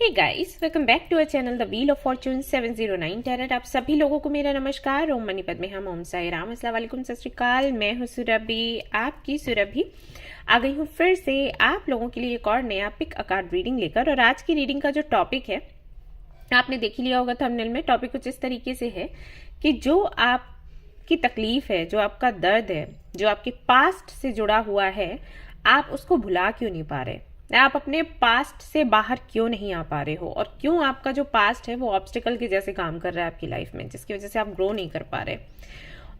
Hey guys, welcome back to our channel the wheel of fortune 709 tarot. आप सभी लोगों को मेरा नमस्कार। ओम मनी पद्मे हम, ओम साई राम, अस्सलाम वालेकुम, सत श्री अकाल। मैं हूँ सुरभि, आपकी सुरभि आ गई हूँ फिर से आप लोगों के लिए एक और नया पिक अ कार्ड रीडिंग लेकर। और आज की रीडिंग का जो टॉपिक है आपने देख ही लिया होगा थंबनेल में। टॉपिक कुछ इस तरीके से है कि जो आपकी तकलीफ है, जो आपका दर्द है, जो आपके पास्ट से जुड़ा हुआ है, आप उसको भुला क्यों नहीं पा रहे, आप अपने पास्ट से बाहर क्यों नहीं आ पा रहे हो, और क्यों आपका जो पास्ट है वो ऑब्स्टिकल के जैसे काम कर रहा है आपकी लाइफ में, जिसकी वजह से आप ग्रो नहीं कर पा रहे।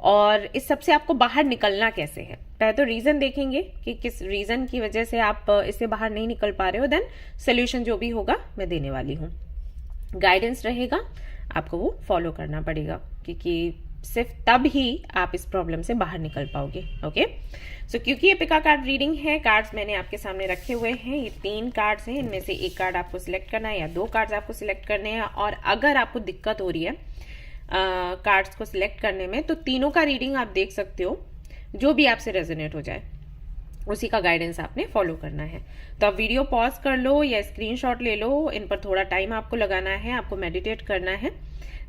और इस सब से आपको बाहर निकलना कैसे है। पहले तो रीजन देखेंगे कि किस रीजन की वजह से आप इससे बाहर नहीं निकल पा रहे हो, देन सोल्यूशन जो भी होगा मैं देने वाली हूँ। गाइडेंस रहेगा, आपको वो फॉलो करना पड़ेगा, क्योंकि सिर्फ तब ही आप इस प्रॉब्लम से बाहर निकल पाओगे। ओके सो क्योंकि ये पिका कार्ड रीडिंग है, कार्ड्स मैंने आपके सामने रखे हुए हैं। ये 3 कार्ड्स हैं, इनमें से एक कार्ड आपको सिलेक्ट करना है या 2 कार्ड्स आपको सिलेक्ट करने हैं। और अगर आपको दिक्कत हो रही है कार्ड्स को सिलेक्ट करने में, तो तीनों का रीडिंग आप देख सकते हो, जो भी आपसे रेजोनेट हो जाए उसी का गाइडेंस आपने फॉलो करना है। तो आप वीडियो पॉज कर लो या स्क्रीनशॉट ले लो, इन पर थोड़ा टाइम आपको लगाना है, आपको मेडिटेट करना है,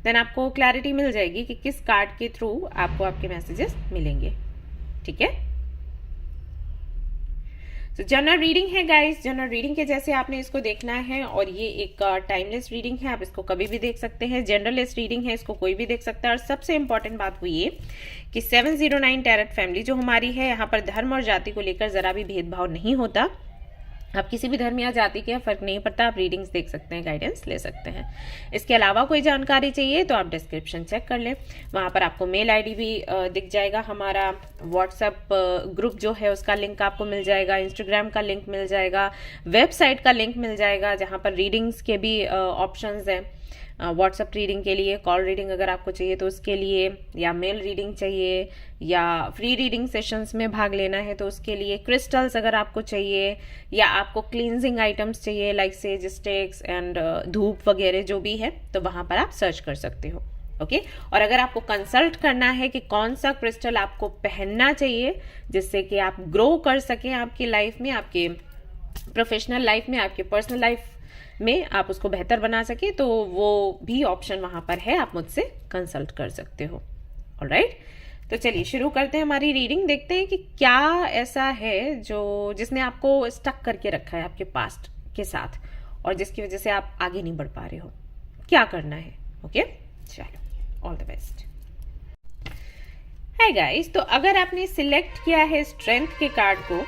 देन आपको क्लैरिटी मिल जाएगी कि किस कार्ड के थ्रू आपको आपके मैसेजेस मिलेंगे। ठीक है, तो जनरल रीडिंग है गाइस, जनरल रीडिंग के जैसे आपने इसको देखना है। और ये एक टाइमलेस रीडिंग है, आप इसको कभी भी देख सकते हैं। जनरलेस रीडिंग है, इसको कोई भी देख सकता है। और सबसे इंपॉर्टेंट बात हुई ये कि 709 टैरेट फैमिली जो हमारी है, यहाँ पर धर्म और जाति को लेकर जरा भी भेदभाव नहीं होता। आप किसी भी धर्म या जाति के फर्क नहीं पड़ता, आप रीडिंग्स देख सकते हैं, गाइडेंस ले सकते हैं। इसके अलावा कोई जानकारी चाहिए तो आप डिस्क्रिप्शन चेक कर लें, वहां पर आपको मेल आईडी भी दिख जाएगा, हमारा व्हाट्सएप ग्रुप जो है उसका लिंक आपको मिल जाएगा, इंस्टाग्राम का लिंक मिल जाएगा, वेबसाइट का लिंक मिल जाएगा, जहां पर रीडिंग्स के भी ऑप्शंस हैं। व्हाट्सएप रीडिंग के लिए, कॉल रीडिंग अगर आपको चाहिए तो उसके लिए, या मेल रीडिंग चाहिए, या फ्री रीडिंग सेशंस में भाग लेना है तो उसके लिए, क्रिस्टल्स अगर आपको चाहिए, या आपको क्लींजिंग आइटम्स चाहिए लाइक सेज स्टिक्स एंड धूप वगैरह जो भी है, तो वहां पर आप सर्च कर सकते हो। ओके और अगर आपको कंसल्ट करना है कि कौन सा क्रिस्टल आपको पहनना चाहिए जिससे कि आप ग्रो कर सकें आपकी लाइफ में, आपके प्रोफेशनल लाइफ में, आपके पर्सनल लाइफ में आप उसको बेहतर बना सके, तो वो भी ऑप्शन वहां पर है, आप मुझसे कंसल्ट कर सकते हो। ऑलराइट, तो चलिए शुरू करते हैं हमारी रीडिंग। देखते हैं कि क्या ऐसा है जो जिसने आपको स्टक करके रखा है आपके पास्ट के साथ, और जिसकी वजह से आप आगे नहीं बढ़ पा रहे हो, क्या करना है। ओके चलो, ऑल द बेस्ट। है गाइस, तो अगर आपने सिलेक्ट किया है स्ट्रेंथ के कार्ड को,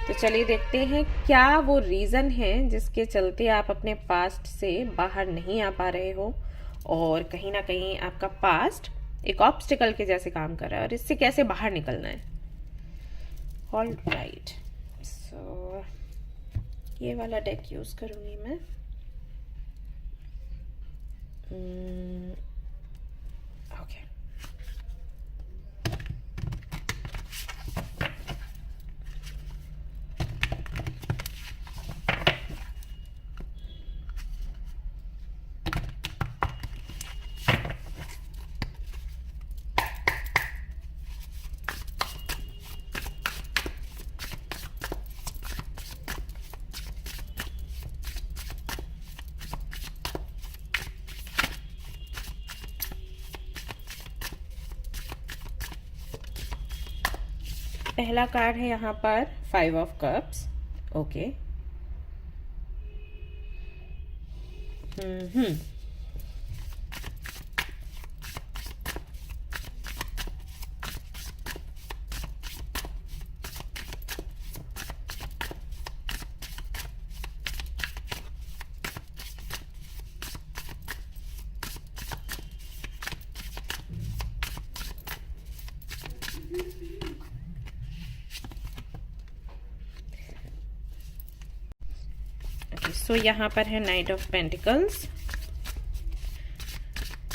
तो चलिए देखते हैं क्या वो रीजन है जिसके चलते आप अपने पास्ट से बाहर नहीं आ पा रहे हो, और कहीं ना कहीं आपका पास्ट एक ऑब्स्टिकल के जैसे काम कर रहा है, और इससे कैसे बाहर निकलना है। ऑल राइट, सो ये वाला डेक यूज करूंगी मैं। ओके पहला कार्ड है यहाँ पर 5 ऑफ कप्स। ओके सो यहाँ पर है नाइट ऑफ पेंटिकल्स,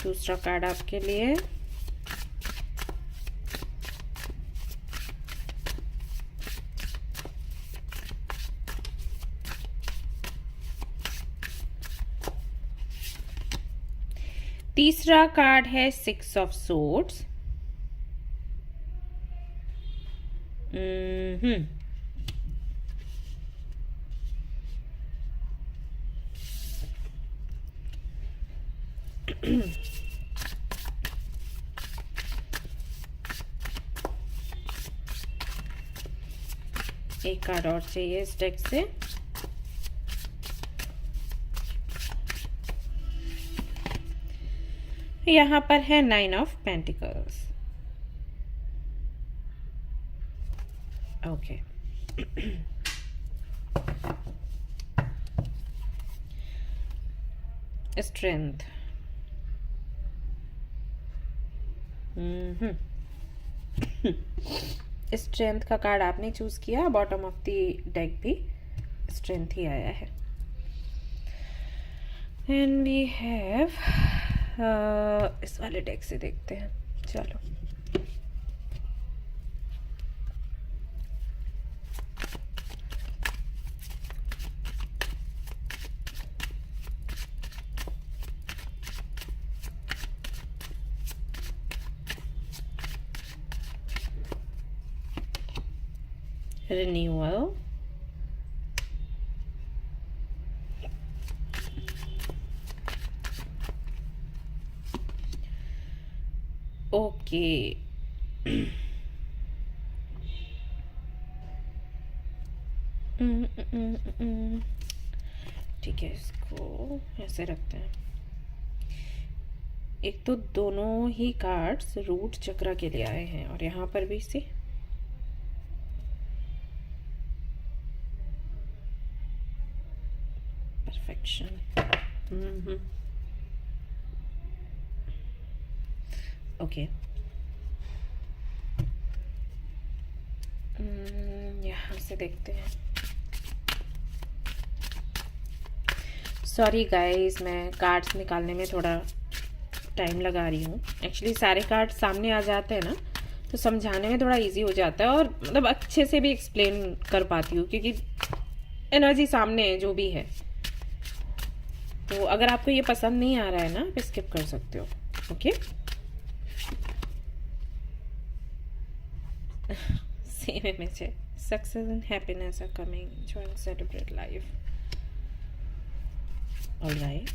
दूसरा कार्ड आपके लिए। तीसरा कार्ड है 6 ऑफ सोर्ड्स। एक कार्ड और चाहिए इस डेक से। यहाँ पर है 9 of pentacles. Okay, strength. Strength का कार्ड आपने चूज किया, बॉटम ऑफ द डेक भी स्ट्रेंथ ही आया है। एंड वी हैव इस वाले डेक से देखते हैं। चलो, renewal, ओके, ठीक है, इसको ऐसे रखते हैं। एक तो दोनों ही कार्ड्स रूट चक्र के लिए आए हैं और यहाँ पर भी से परफेक्शन। ओके, यहाँ से देखते हैं। सॉरी गाइस, मैं कार्ड्स निकालने में थोड़ा टाइम लगा रही हूँ। एक्चुअली सारे कार्ड सामने आ जाते हैं ना, तो समझाने में थोड़ा इजी हो जाता है और मतलब अच्छे से भी एक्सप्लेन कर पाती हूँ, क्योंकि एनर्जी सामने है जो भी है। तो अगर आपको ये पसंद नहीं आ रहा है ना, आप स्किप कर सकते हो। ओके, सेम इमेज है। Success and happiness are coming, enjoy and celebrate life. Alright,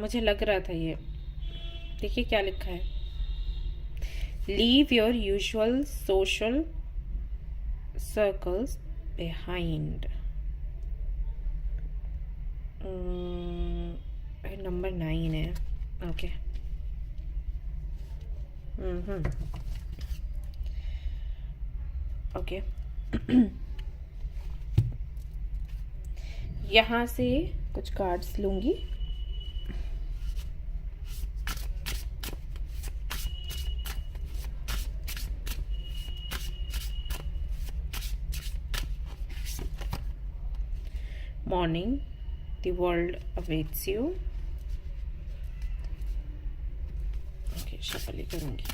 मुझे लग रहा था ये। देखिए क्या लिखा है, leave your usual social circles behind. Number 9 है। Okay, okay. यहाँ से कुछ कार्ड्स लूंगी। Morning, the world awaits you। Okay, shuffle ही करूंगी।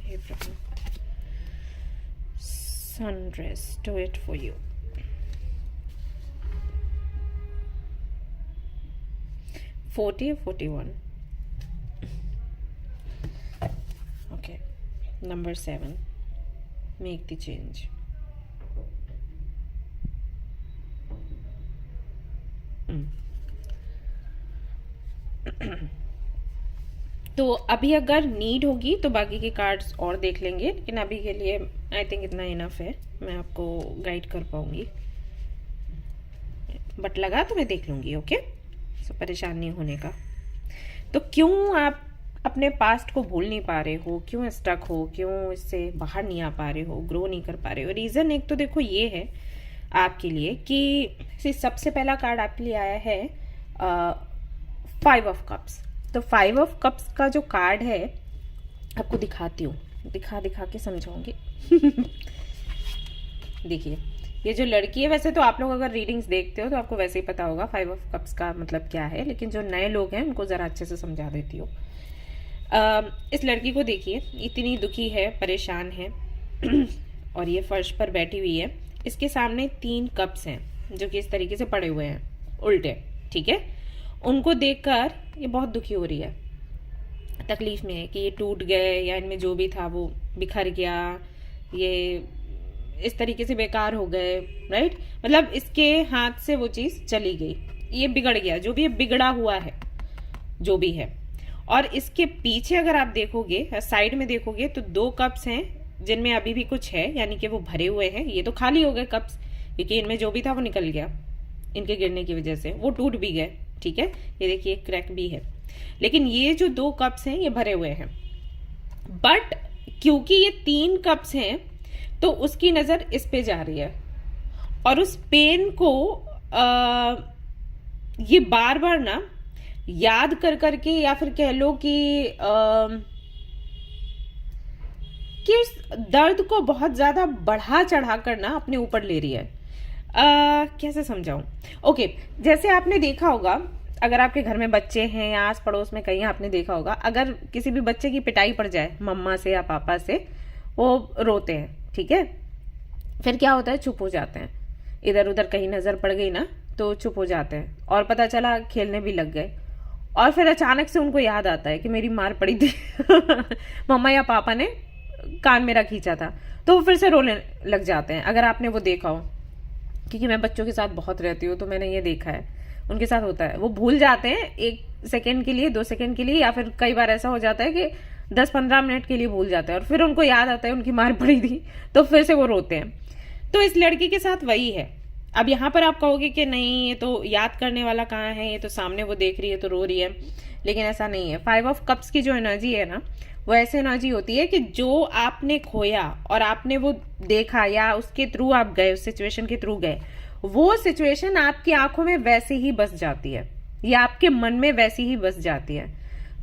हे प्रभु, sunrise, do it for you। 40 or 41? Okay, number 7, make the change। तो अभी अगर नीड होगी तो बाकी के कार्ड्स और देख लेंगे, लेकिन अभी के लिए आई थिंक इतना इनफ है। मैं आपको गाइड कर पाऊंगी, बट लगा तो मैं देख लूंगी। ओके, सो परेशान नहीं होने का। तो क्यों आप अपने पास्ट को भूल नहीं पा रहे हो, क्यों स्टक हो, क्यों इससे बाहर नहीं आ पा रहे हो, ग्रो नहीं कर पा रहे हो? रीज़न एक तो देखो ये है आपके लिए कि सबसे पहला कार्ड आपके लिए आया है 5 ऑफ कप्स। तो 5 ऑफ कप्स का जो कार्ड है, आपको दिखाती हूँ, दिखा के समझाऊंगी। देखिए, ये जो लड़की है, वैसे तो आप लोग अगर रीडिंग्स देखते हो तो आपको वैसे ही पता होगा 5 ऑफ कप्स का मतलब क्या है, लेकिन जो नए लोग हैं उनको ज़रा अच्छे से समझा देती हूँ। इस लड़की को देखिए, इतनी दुखी है, परेशान है और ये फर्श पर बैठी हुई है। इसके सामने 3 कप्स हैं जो कि इस तरीके से पड़े हुए हैं उल्टे, ठीक है। उनको देखकर ये बहुत दुखी हो रही है। तकलीफ में है कि ये टूट गए या इनमें जो भी था वो बिखर गया, ये इस तरीके से बेकार हो गए, राइट। मतलब इसके हाथ से वो चीज चली गई, ये बिगड़ गया, जो भी बिगड़ा हुआ है जो भी है। और इसके पीछे अगर आप देखोगे, साइड में देखोगे तो 2 कप्स हैं जिनमें अभी भी कुछ है, यानी कि वो भरे हुए हैं। ये तो खाली हो गए कप्स, क्योंकि इनमें जो भी था वो निकल गया, इनके गिरने की वजह से वो टूट भी गए, ठीक है। ये देखिए क्रैक भी है, लेकिन ये जो 2 कप्स हैं ये भरे हुए हैं। बट क्योंकि ये 3 कप्स हैं तो उसकी नजर इस पे जा रही है, और उस पेन को ये बार बार ना याद कर करके, या फिर कह लो कि उस दर्द को बहुत ज्यादा बढ़ा चढ़ा कर ना अपने ऊपर ले रही है। कैसे समझाऊं? ओके, जैसे आपने देखा होगा, अगर आपके घर में बच्चे हैं या आस पड़ोस में कहीं आपने देखा होगा, अगर किसी भी बच्चे की पिटाई पड़ जाए मम्मा से या पापा से, वो रोते हैं, ठीक है। फिर क्या होता है, चुप हो जाते हैं, इधर उधर कहीं नजर पड़ गई ना तो चुप हो जाते हैं, और पता चला खेलने भी लग गए। और फिर अचानक से उनको याद आता है कि मेरी मार पड़ी थी मम्मा या पापा ने कान मेरा खींचा था, तो वो फिर से रोने लग जाते हैं। अगर आपने वो देखा हो, क्योंकि मैं बच्चों के साथ बहुत रहती हूँ तो मैंने ये देखा है, उनके साथ होता है, वो भूल जाते हैं 1 सेकेंड के लिए, 2 सेकेंड के लिए, या फिर कई बार ऐसा हो जाता है कि 10-15 मिनट के लिए भूल जाते हैं, और फिर उनको याद आता है उनकी मार पड़ी थी, तो फिर से वो रोते हैं। तो इस लड़की के साथ वही है। अब यहाँ पर आप कहोगे कि नहीं, ये तो याद करने वाला कहाँ है, ये तो सामने वो देख रही है तो रो रही है, लेकिन ऐसा नहीं है। 5 ऑफ कप्स की जो एनर्जी है ना, वो ऐसी एनर्जी होती है कि जो आपने खोया और आपने वो देखा, या उसके थ्रू आप गए, उस सिचुएशन के थ्रू गए, वो सिचुएशन आपकी आंखों में वैसे ही बस जाती है, या आपके मन में वैसी ही बस जाती है।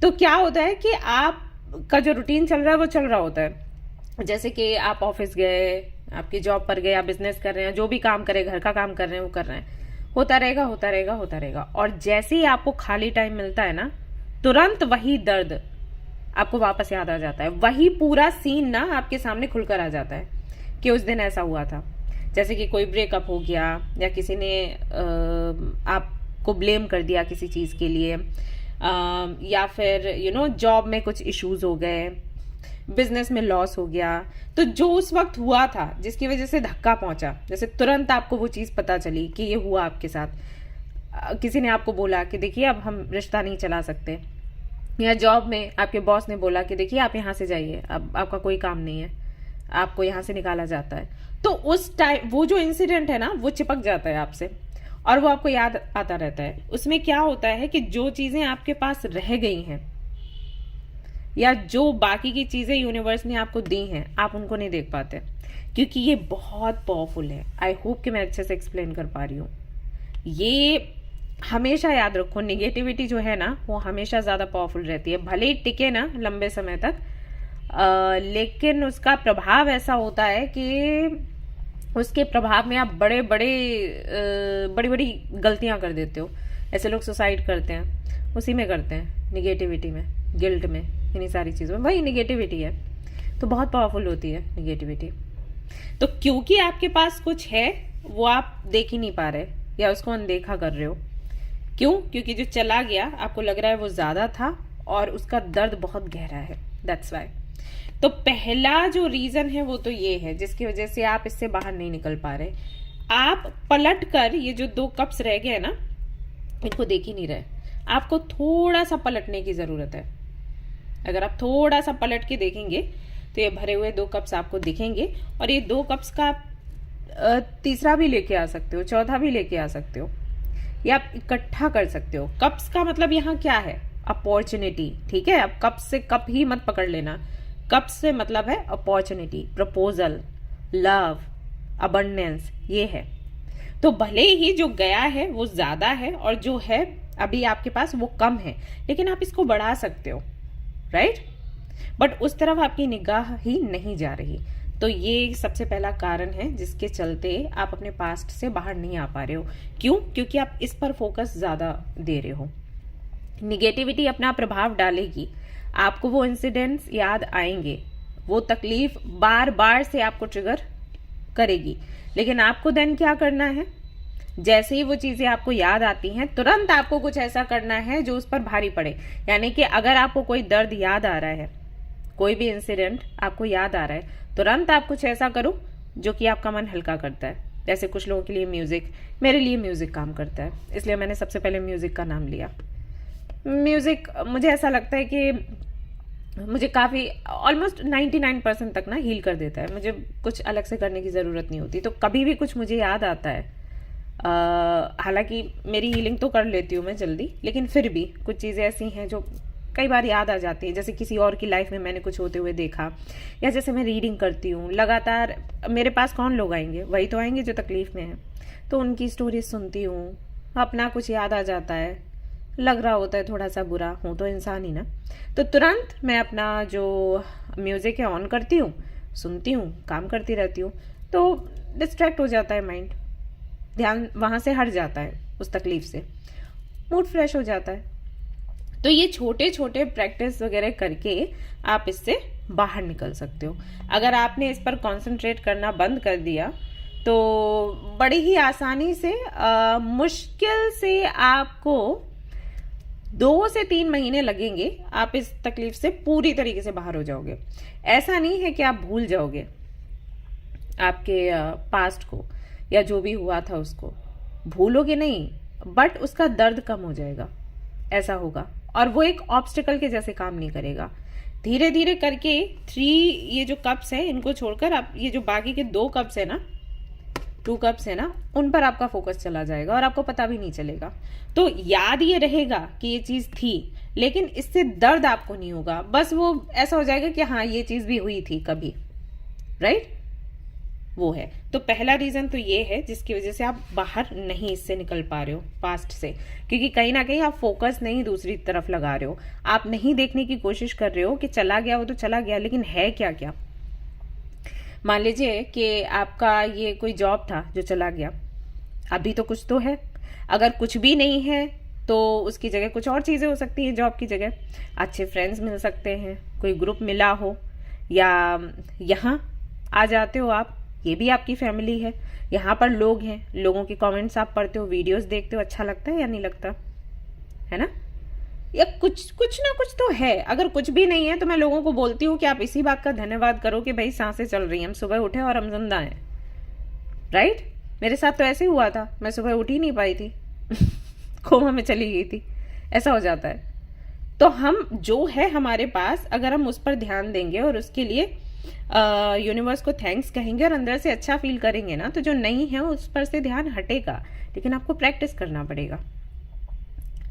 तो क्या होता है कि आपका जो रूटीन चल रहा है वो चल रहा होता है। जैसे कि आप ऑफिस गए, आपकी जॉब पर गए, आप बिजनेस कर रहे हैं, जो भी काम करे, घर का काम कर रहे हैं, वो कर रहे हैं, होता रहेगा होता रहेगा होता रहेगा। और जैसे ही आपको खाली टाइम मिलता है ना, तुरंत वही दर्द आपको वापस याद आ जाता है, वही पूरा सीन ना आपके सामने खुलकर आ जाता है कि उस दिन ऐसा हुआ था। जैसे कि कोई ब्रेकअप हो गया, या किसी ने आपको ब्लेम कर दिया किसी चीज के लिए, या फिर जॉब में कुछ इश्यूज हो गए, बिजनेस में लॉस हो गया, तो जो उस वक्त हुआ था जिसकी वजह से धक्का पहुंचा, जैसे तुरंत आपको वो चीज पता चली कि ये हुआ आपके साथ, किसी ने आपको बोला कि देखिए अब हम रिश्ता नहीं चला सकते, या जॉब में आपके बॉस ने बोला कि देखिए आप यहाँ से जाइए, अब आपका कोई काम नहीं है, आपको यहाँ से निकाला जाता है। तो उस टाइम वो जो इंसिडेंट है ना, वो चिपक जाता है आपसे, और वो आपको याद आता रहता है। उसमें क्या होता है कि जो चीजें आपके पास रह गई हैं, या जो बाकी की चीजें यूनिवर्स ने आपको दी हैं, आप उनको नहीं देख पाते, क्योंकि ये बहुत पावरफुल है। आई होप कि मैं अच्छे से एक्सप्लेन कर पा रही हूँ। ये हमेशा याद रखो, निगेटिविटी जो है ना, वो हमेशा ज्यादा पावरफुल रहती है, भले ही टिके ना लंबे समय तक, लेकिन उसका प्रभाव ऐसा होता है कि उसके प्रभाव में आप बड़ी बड़ी गलतियां कर देते हो। ऐसे लोग सुसाइड करते हैं, उसी में करते हैं, निगेटिविटी में, गिल्ट में, इन्हीं सारी चीजों में। वही निगेटिविटी है, तो बहुत पावरफुल होती है निगेटिविटी। तो क्योंकि आपके पास कुछ है, वो आप देख ही नहीं पा रहे, या उसको अनदेखा कर रहे हो। क्यों? क्योंकि जो चला गया आपको लग रहा है वो ज्यादा था, और उसका दर्द बहुत गहरा है, दैट्स वाई। तो पहला जो रीजन है वो तो ये है, जिसकी वजह से आप इससे बाहर नहीं निकल पा रहे। आप पलट कर ये जो 2 कप्स रह गए ना, इनको देख ही नहीं रहे, आपको थोड़ा सा पलटने की जरूरत है। अगर आप थोड़ा सा पलट के देखेंगे तो ये भरे हुए 2 कप्स आपको दिखेंगे, और ये 2 कप्स का तीसरा भी लेके आ सकते हो, चौथा भी लेके आ सकते हो, या आप इकट्ठा कर सकते हो। कप्स का मतलब यहाँ क्या है? अपॉर्चुनिटी, ठीक है। अब कप्स से कप ही मत पकड़ लेना, कप्स से मतलब है अपॉर्चुनिटी, प्रपोजल, लव, अबंडेंस, ये है। तो भले ही जो गया है वो ज्यादा है, और जो है अभी आपके पास वो कम है, लेकिन आप इसको बढ़ा सकते हो, राइट। बट उस तरफ आपकी निगाह ही नहीं जा रही। तो ये सबसे पहला कारण है जिसके चलते आप अपने पास्ट से बाहर नहीं आ पा रहे हो। क्यों? क्योंकि आप इस पर फोकस ज्यादा दे रहे हो। निगेटिविटी अपना प्रभाव डालेगी, आपको वो इंसिडेंट्स याद आएंगे, वो तकलीफ बार बार से आपको ट्रिगर करेगी, लेकिन आपको देन क्या करना है? जैसे ही वो चीजें आपको याद आती हैं, तुरंत आपको कुछ ऐसा करना है जो उस पर भारी पड़े। यानी कि अगर आपको कोई दर्द याद आ रहा है, कोई भी इंसिडेंट आपको याद आ रहा है, तुरंत आप कुछ ऐसा करो जो कि आपका मन हल्का करता है। जैसे कुछ लोगों के लिए म्यूजिक, मेरे लिए म्यूजिक काम करता है, इसलिए मैंने सबसे पहले म्यूजिक का नाम लिया। म्यूजिक मुझे ऐसा लगता है कि मुझे काफ़ी ऑलमोस्ट 99% तक ना हील कर देता है। मुझे कुछ अलग से करने की ज़रूरत नहीं होती। तो कभी भी कुछ मुझे याद आता है, हालांकि मेरी हीलिंग तो कर लेती हूँ मैं जल्दी, लेकिन फिर भी कुछ चीज़ें ऐसी हैं जो कई बार याद आ जाती है। जैसे किसी और की लाइफ में मैंने कुछ होते हुए देखा, या जैसे मैं रीडिंग करती हूँ लगातार, मेरे पास कौन लोग आएंगे, वही तो आएंगे जो तकलीफ में है। तो उनकी स्टोरी सुनती हूँ, अपना कुछ याद आ जाता है, लग रहा होता है थोड़ा सा बुरा, हूँ तो इंसान ही ना। तो तुरंत मैं अपना जो म्यूजिक है ऑन करती हूँ, सुनती हूँ, काम करती रहती हूँ। तो डिस्ट्रैक्ट हो जाता है माइंड, ध्यान वहाँ से हट जाता है, उस तकलीफ से मूड फ्रेश हो जाता है। तो ये छोटे छोटे प्रैक्टिस वगैरह करके आप इससे बाहर निकल सकते हो। अगर आपने इस पर कंसंट्रेट करना बंद कर दिया तो बड़ी ही आसानी से, मुश्किल से आपको 2 से 3 महीने लगेंगे, आप इस तकलीफ से पूरी तरीके से बाहर हो जाओगे। ऐसा नहीं है कि आप भूल जाओगे आपके पास्ट को या जो भी हुआ था उसको, भूलोगे नहीं, बट उसका दर्द कम हो जाएगा, ऐसा होगा। और वो एक ऑब्स्टिकल के जैसे काम नहीं करेगा। धीरे धीरे करके 3 ये जो कप्स हैं इनको छोड़कर आप ये जो बाकी के 2 कप्स है ना, 2 कप्स है ना, उन पर आपका फोकस चला जाएगा और आपको पता भी नहीं चलेगा। तो याद ये रहेगा कि ये चीज थी, लेकिन इससे दर्द आपको नहीं होगा। बस वो ऐसा हो जाएगा कि हाँ ये चीज भी हुई थी कभी, राइट, वो है। तो पहला रीजन तो ये है जिसकी वजह से आप बाहर नहीं इससे निकल पा रहे हो पास्ट से, क्योंकि कहीं ना कहीं आप फोकस नहीं दूसरी तरफ लगा रहे हो। आप नहीं देखने की कोशिश कर रहे हो कि चला गया वो तो चला गया, लेकिन है क्या क्या। मान लीजिए कि आपका ये कोई जॉब था जो चला गया, अभी तो कुछ तो है। अगर कुछ भी नहीं है तो उसकी जगह कुछ और चीजें हो सकती हैं। जॉब की जगह अच्छे फ्रेंड्स मिल सकते हैं, कोई ग्रुप मिला हो, या यहाँ आ जाते हो आप, ये भी आपकी फैमिली है। यहाँ पर लोग हैं, लोगों के कमेंट्स आप पढ़ते हो, वीडियोस देखते हो, अच्छा लगता है या नहीं लगता है ना। या कुछ ना कुछ तो है। अगर कुछ भी नहीं है तो मैं लोगों को बोलती हूँ कि आप इसी बात का धन्यवाद करो कि भाई सांसें चल रही हैं, हम सुबह उठे और हम जिंदा हैं, राइट। मेरे साथ तो ऐसे ही हुआ था, मैं सुबह उठ ही नहीं पाई थी कोमा में चली गई थी, ऐसा हो जाता है। तो हम जो है हमारे पास, अगर हम उस पर ध्यान देंगे और उसके लिए यूनिवर्स को थैंक्स कहेंगे और अंदर से अच्छा फील करेंगे ना, तो जो नहीं है उस पर से ध्यान हटेगा। लेकिन आपको प्रैक्टिस करना पड़ेगा,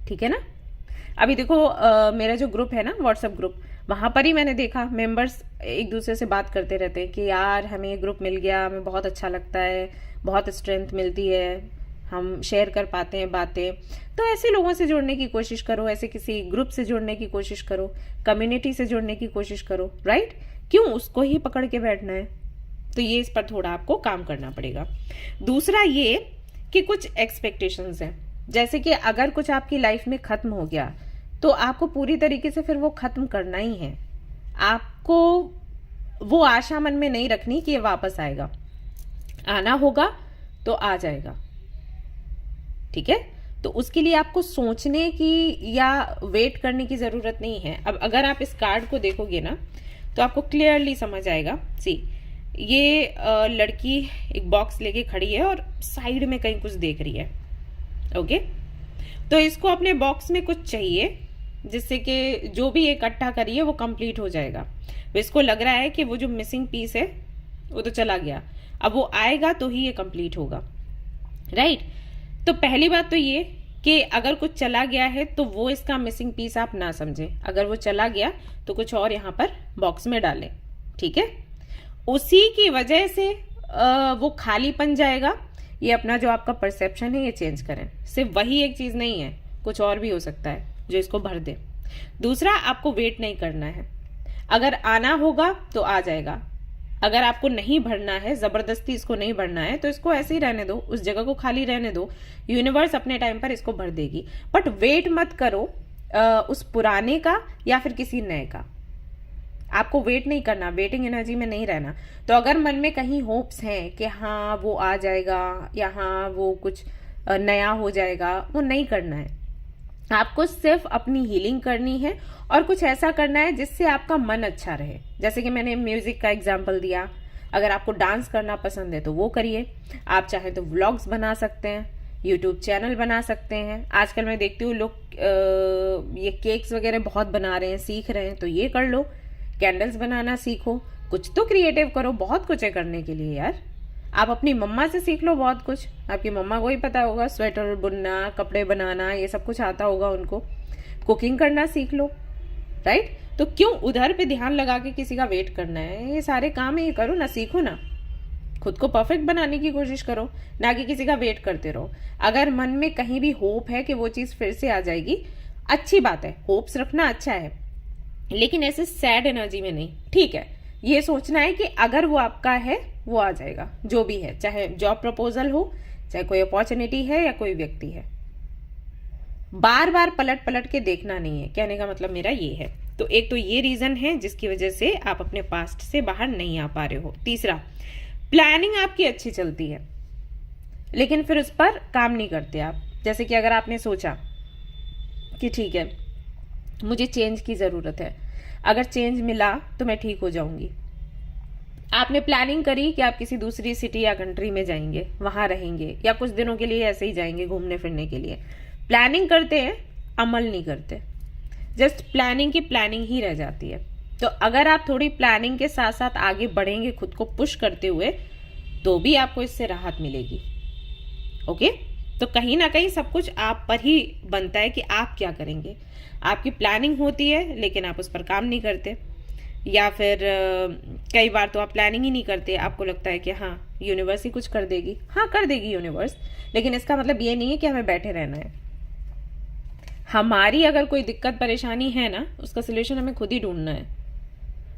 ठीक है ना। अभी देखो मेरा जो ग्रुप है ना, व्हाट्सएप ग्रुप, वहां पर ही मैंने देखा मेंबर्स एक दूसरे से बात करते रहते हैं कि यार हमें ये ग्रुप मिल गया, हमें बहुत अच्छा लगता है, बहुत स्ट्रेंथ मिलती है, हम शेयर कर पाते हैं बातें। तो ऐसे लोगों से जुड़ने की कोशिश करो, ऐसे किसी ग्रुप से जुड़ने की कोशिश करो, कम्युनिटी से जुड़ने की कोशिश करो, राइट। क्यों उसको ही पकड़ के बैठना है। तो ये इस पर थोड़ा आपको काम करना पड़ेगा। दूसरा ये कि कुछ एक्सपेक्टेशंस हैं, जैसे कि अगर कुछ आपकी लाइफ में खत्म हो गया तो आपको पूरी तरीके से फिर वो खत्म करना ही है। आपको वो आशा मन में नहीं रखनी कि ये वापस आएगा, आना होगा तो आ जाएगा, ठीक है। तो उसके लिए आपको सोचने की या वेट करने की जरूरत नहीं है। अब अगर आप इस कार्ड को देखोगे ना तो आपको क्लियरली समझ आएगा। सी, ये लड़की एक बॉक्स लेके खड़ी है और साइड में कहीं कुछ देख रही है, ओके। तो इसको अपने बॉक्स में कुछ चाहिए जिससे कि जो भी इकट्ठा करी है वो कंप्लीट हो जाएगा। तो इसको लग रहा है कि वो जो मिसिंग पीस है वो तो चला गया, अब वो आएगा तो ही ये कंप्लीट होगा, राइट। तो पहली बात तो ये कि अगर कुछ चला गया है तो वो इसका मिसिंग पीस आप ना समझें। अगर वो चला गया तो कुछ और यहाँ पर बॉक्स में डालें, ठीक है। उसी की वजह से वो खालीपन जाएगा। ये अपना जो आपका परसेप्शन है ये चेंज करें। सिर्फ वही एक चीज नहीं है, कुछ और भी हो सकता है जो इसको भर दे। दूसरा, आपको वेट नहीं करना है। अगर आना होगा तो आ जाएगा, अगर आपको नहीं भरना है, जबरदस्ती इसको नहीं भरना है, तो इसको ऐसे ही रहने दो, उस जगह को खाली रहने दो। यूनिवर्स अपने टाइम पर इसको भर देगी। बट वेट मत करो उस पुराने का या फिर किसी नए का। आपको वेट नहीं करना, वेटिंग एनर्जी में नहीं रहना। तो अगर मन में कहीं होप्स हैं कि हाँ वो आ जाएगा या हाँ वो कुछ नया हो जाएगा, वो नहीं करना है। आपको सिर्फ अपनी हीलिंग करनी है और कुछ ऐसा करना है जिससे आपका मन अच्छा रहे। जैसे कि मैंने म्यूजिक का एग्जाम्पल दिया, अगर आपको डांस करना पसंद है तो वो करिए। आप चाहे तो व्लॉग्स बना सकते हैं, यूट्यूब चैनल बना सकते हैं। आजकल मैं देखती हूँ लोग ये केक्स वगैरह बहुत बना रहे हैं, सीख रहे हैं, तो ये कर लो। कैंडल्स बनाना सीखो, कुछ तो क्रिएटिव करो, बहुत कुछ है करने के लिए यार। आप अपनी मम्मा से सीख लो बहुत कुछ, आपकी मम्मा को ही पता होगा, स्वेटर बुनना, कपड़े बनाना, ये सब कुछ आता होगा उनको। कुकिंग करना सीख लो, राइट? तो क्यों उधर पे ध्यान लगा के किसी का वेट करना है? ये सारे काम ये करो ना, सीखो ना, खुद को परफेक्ट बनाने की कोशिश करो, ना कि किसी का वेट करते रहो। अगर मन में कहीं भी होप है कि वो चीज फिर से आ जाएगी, अच्छी बात है, होप्स रखना अच्छा है, लेकिन ऐसे सैड एनर्जी में नहीं, ठीक है? ये सोचना है कि अगर वो आपका है वो आ जाएगा, जो भी है, चाहे जॉब प्रपोजल हो, चाहे कोई अपॉर्चुनिटी है या कोई व्यक्ति है। बार बार पलट पलट के देखना नहीं है, कहने का मतलब मेरा ये है। तो एक तो ये रीजन है जिसकी वजह से आप अपने पास्ट से बाहर नहीं आ पा रहे हो। तीसरा, प्लानिंग आपकी अच्छी चलती है लेकिन फिर उस पर काम नहीं करते आप। जैसे कि अगर आपने सोचा कि ठीक है मुझे चेंज की जरूरत है, अगर चेंज मिला तो मैं ठीक हो जाऊंगी, आपने प्लानिंग करी कि आप किसी दूसरी सिटी या कंट्री में जाएंगे, वहां रहेंगे, या कुछ दिनों के लिए ऐसे ही जाएंगे घूमने फिरने के लिए। प्लानिंग करते हैं, अमल नहीं करते, जस्ट प्लानिंग की प्लानिंग ही रह जाती है। तो अगर आप थोड़ी प्लानिंग के साथ साथ आगे बढ़ेंगे, खुद को पुश करते हुए, तो भी आपको इससे राहत मिलेगी। ओके? तो कहीं ना कहीं सब कुछ आप पर ही बनता है कि आप क्या करेंगे। आपकी प्लानिंग होती है लेकिन आप उस पर काम नहीं करते, या फिर कई बार तो आप प्लानिंग ही नहीं करते, आपको लगता है कि हाँ यूनिवर्स ही कुछ कर देगी। हाँ, कर देगी यूनिवर्स, लेकिन इसका मतलब ये नहीं है कि हमें बैठे रहना है। हमारी अगर कोई दिक्कत परेशानी है ना, उसका सोल्यूशन हमें खुद ही ढूंढना है।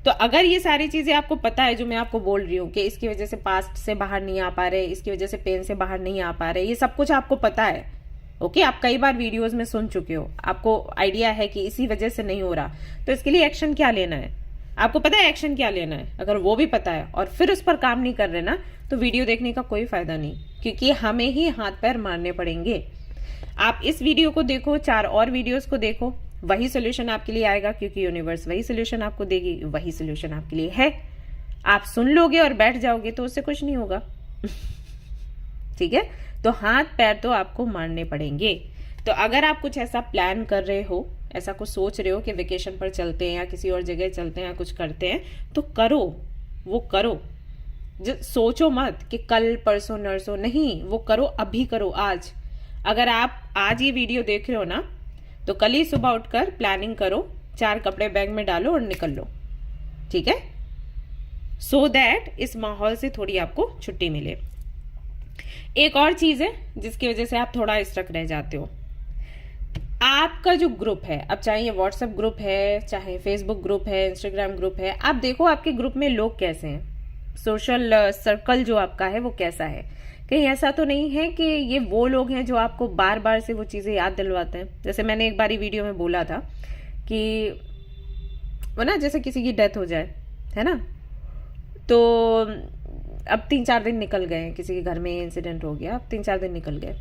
तो अगर ये सारी चीजें आपको पता है जो मैं आपको बोल रही हूँ कि इसकी वजह से पास्ट से बाहर नहीं आ पा रहे, इसकी वजह से पेन से बाहर नहीं आ पा रहे, ये सब कुछ आपको पता है, ओके? आप कई बार वीडियोस में सुन चुके हो, आपको आइडिया है कि इसी वजह से नहीं हो रहा, तो इसके लिए एक्शन क्या लेना है, आपको पता है एक्शन क्या लेना है। अगर वो भी पता है और फिर उस पर काम नहीं कर रहे ना, तो वीडियो देखने का कोई फायदा नहीं, क्योंकि हमें ही हाथ पैर मारने पड़ेंगे। आप इस वीडियो को देखो, 4 और वीडियोस को देखो, वही सोल्यूशन आपके लिए आएगा, क्योंकि यूनिवर्स वही सोल्यूशन आपको देगी, वही सोल्यूशन आपके लिए है। आप सुन लोगे और बैठ जाओगे तो उससे कुछ नहीं होगा। ठीक है? तो हाथ पैर तो आपको मारने पड़ेंगे। तो अगर आप कुछ ऐसा प्लान कर रहे हो, ऐसा कुछ सोच रहे हो कि वेकेशन पर चलते हैं या किसी और जगह चलते हैं या कुछ करते हैं, तो करो, वो करो। जो सोचो मत कि कल परसों नरसों, नहीं, वो करो, अभी करो, आज। अगर आप आज ये वीडियो देख रहे हो ना, तो कल ही सुबह उठकर प्लानिंग करो, 4 कपड़े बैग में डालो और निकल लो, ठीक है? सो दैट इस माहौल से थोड़ी आपको छुट्टी मिले। एक और चीज है जिसकी वजह से आप थोड़ा स्ट्रक रह जाते हो, आपका जो ग्रुप है, अब चाहे ये व्हाट्सएप ग्रुप है, चाहे फेसबुक ग्रुप है, इंस्टाग्राम ग्रुप है, आप देखो आपके ग्रुप में लोग कैसे हैं, सोशल सर्कल जो आपका है वो कैसा है। कहीं ऐसा तो नहीं है कि ये वो लोग हैं जो आपको बार बार से वो चीजें याद दिलवाते हैं। जैसे मैंने एक बारी वीडियो में बोला था कि वो ना, जैसे किसी की डेथ हो जाए, है ना, तो अब 3-4 दिन निकल गए, किसी के घर में इंसिडेंट हो गया, अब 3-4 दिन निकल गए,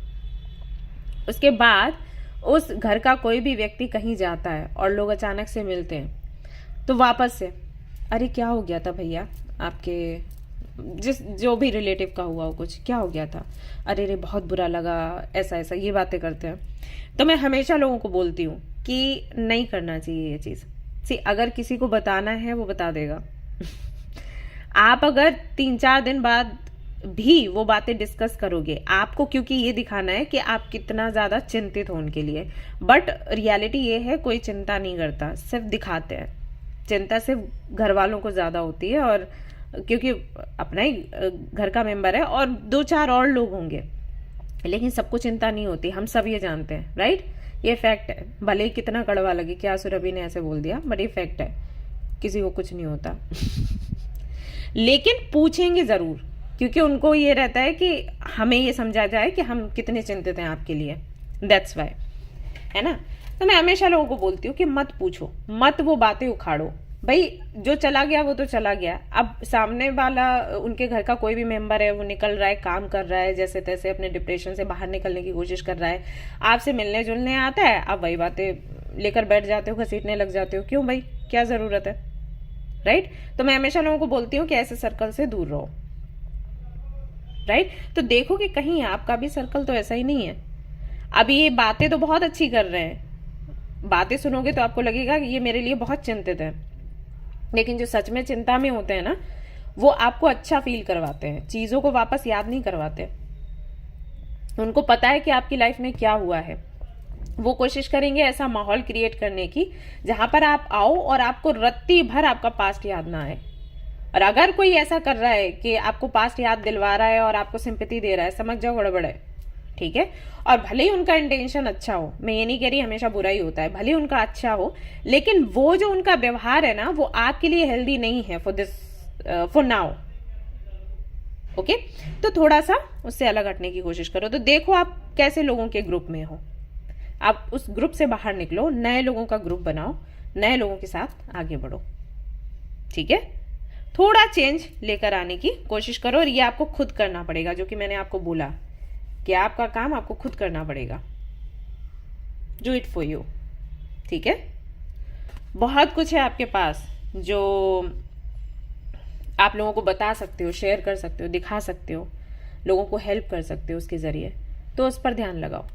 उसके बाद उस घर का कोई भी व्यक्ति कहीं जाता है और लोग अचानक से मिलते हैं, तो वापस से अरे क्या हो गया था भैया आपके, जो भी रिलेटिव का हुआ हो, कुछ क्या हो गया था, अरे रे बहुत बुरा लगा, ऐसा ऐसा, ये बातें करते हैं। तो मैं हमेशा लोगों को बोलती हूँ कि नहीं करना चाहिए ये चीज। अगर किसी को बताना है वो बता देगा। आप अगर 3-4 दिन बाद भी वो बातें डिस्कस करोगे, आपको क्योंकि ये दिखाना है कि आप कितना ज्यादा चिंतित हो उनके लिए, बट रियलिटी ये है कोई चिंता नहीं करता, सिर्फ दिखाते हैं। चिंता सिर्फ घर वालों को ज्यादा होती है, और क्योंकि अपना ही घर का मेंबर है और 2-4 और लोग होंगे, लेकिन सबको चिंता नहीं होती, हम सब ये जानते हैं, राइट? ये फैक्ट है, भले ही कितना कड़वा लगे, क्या सुरभि ने ऐसे बोल दिया, बट ये फैक्ट है, किसी को कुछ नहीं होता। लेकिन पूछेंगे जरूर, क्योंकि उनको ये रहता है कि हमें ये समझा जाए कि हम कितने चिंतित हैं आपके लिए, दैट्स वाई, है ना? तो मैं हमेशा लोगों को बोलती हूँ कि मत पूछो, मत वो बातें उखाड़ो, भाई जो चला गया वो तो चला गया। अब सामने वाला, उनके घर का कोई भी मेंबर है, वो निकल रहा है, काम कर रहा है, जैसे तैसे अपने डिप्रेशन से बाहर निकलने की कोशिश कर रहा है, आपसे मिलने जुलने आता है, आप वही बातें लेकर बैठ जाते हो, घसीटने लग जाते हो। क्यों भाई, क्या जरूरत है, राइट? तो मैं हमेशा लोगों को बोलती हूँ कि ऐसे सर्कल से दूर रहो, राइट? तो देखो कि कहीं आपका भी सर्कल तो ऐसा ही नहीं है। अभी ये बातें तो बहुत अच्छी कर रहे हैं, बातें सुनोगे तो आपको लगेगा कि ये मेरे लिए बहुत चिंतित है, लेकिन जो सच में चिंता में होते हैं ना, वो आपको अच्छा फील करवाते हैं, चीजों को वापस याद नहीं करवाते। उनको पता है कि आपकी लाइफ में क्या हुआ है, वो कोशिश करेंगे ऐसा माहौल क्रिएट करने की जहां पर आप आओ और आपको रत्ती भर आपका पास्ट याद ना आए। और अगर कोई ऐसा कर रहा है कि आपको पास्ट याद दिलवा रहा है और आपको सिंपैथी दे रहा है, समझ जाओ गड़बड़ है, ठीक है? और भले ही उनका इंटेंशन अच्छा हो, मैं ये नहीं कह रही हमेशा बुरा ही होता है, भले ही उनका अच्छा हो, लेकिन वो जो उनका व्यवहार है ना, वो आपके लिए हेल्दी नहीं है फॉर नाउ। ओके, तो थोड़ा सा उससे अलग हटने की कोशिश करो। तो देखो आप कैसे लोगों के ग्रुप में हो, आप उस ग्रुप से बाहर निकलो, नए लोगों का ग्रुप बनाओ, नए लोगों के साथ आगे बढ़ो, ठीक है? थोड़ा चेंज लेकर आने की कोशिश करो, और ये आपको खुद करना पड़ेगा, जो कि मैंने आपको बोला कि आपका काम आपको खुद करना पड़ेगा। डू इट फॉर यू, ठीक है? बहुत कुछ है आपके पास जो आप लोगों को बता सकते हो, शेयर कर सकते हो, दिखा सकते हो, लोगों को हेल्प कर सकते हो उसके जरिए, तो उस पर ध्यान लगाओ,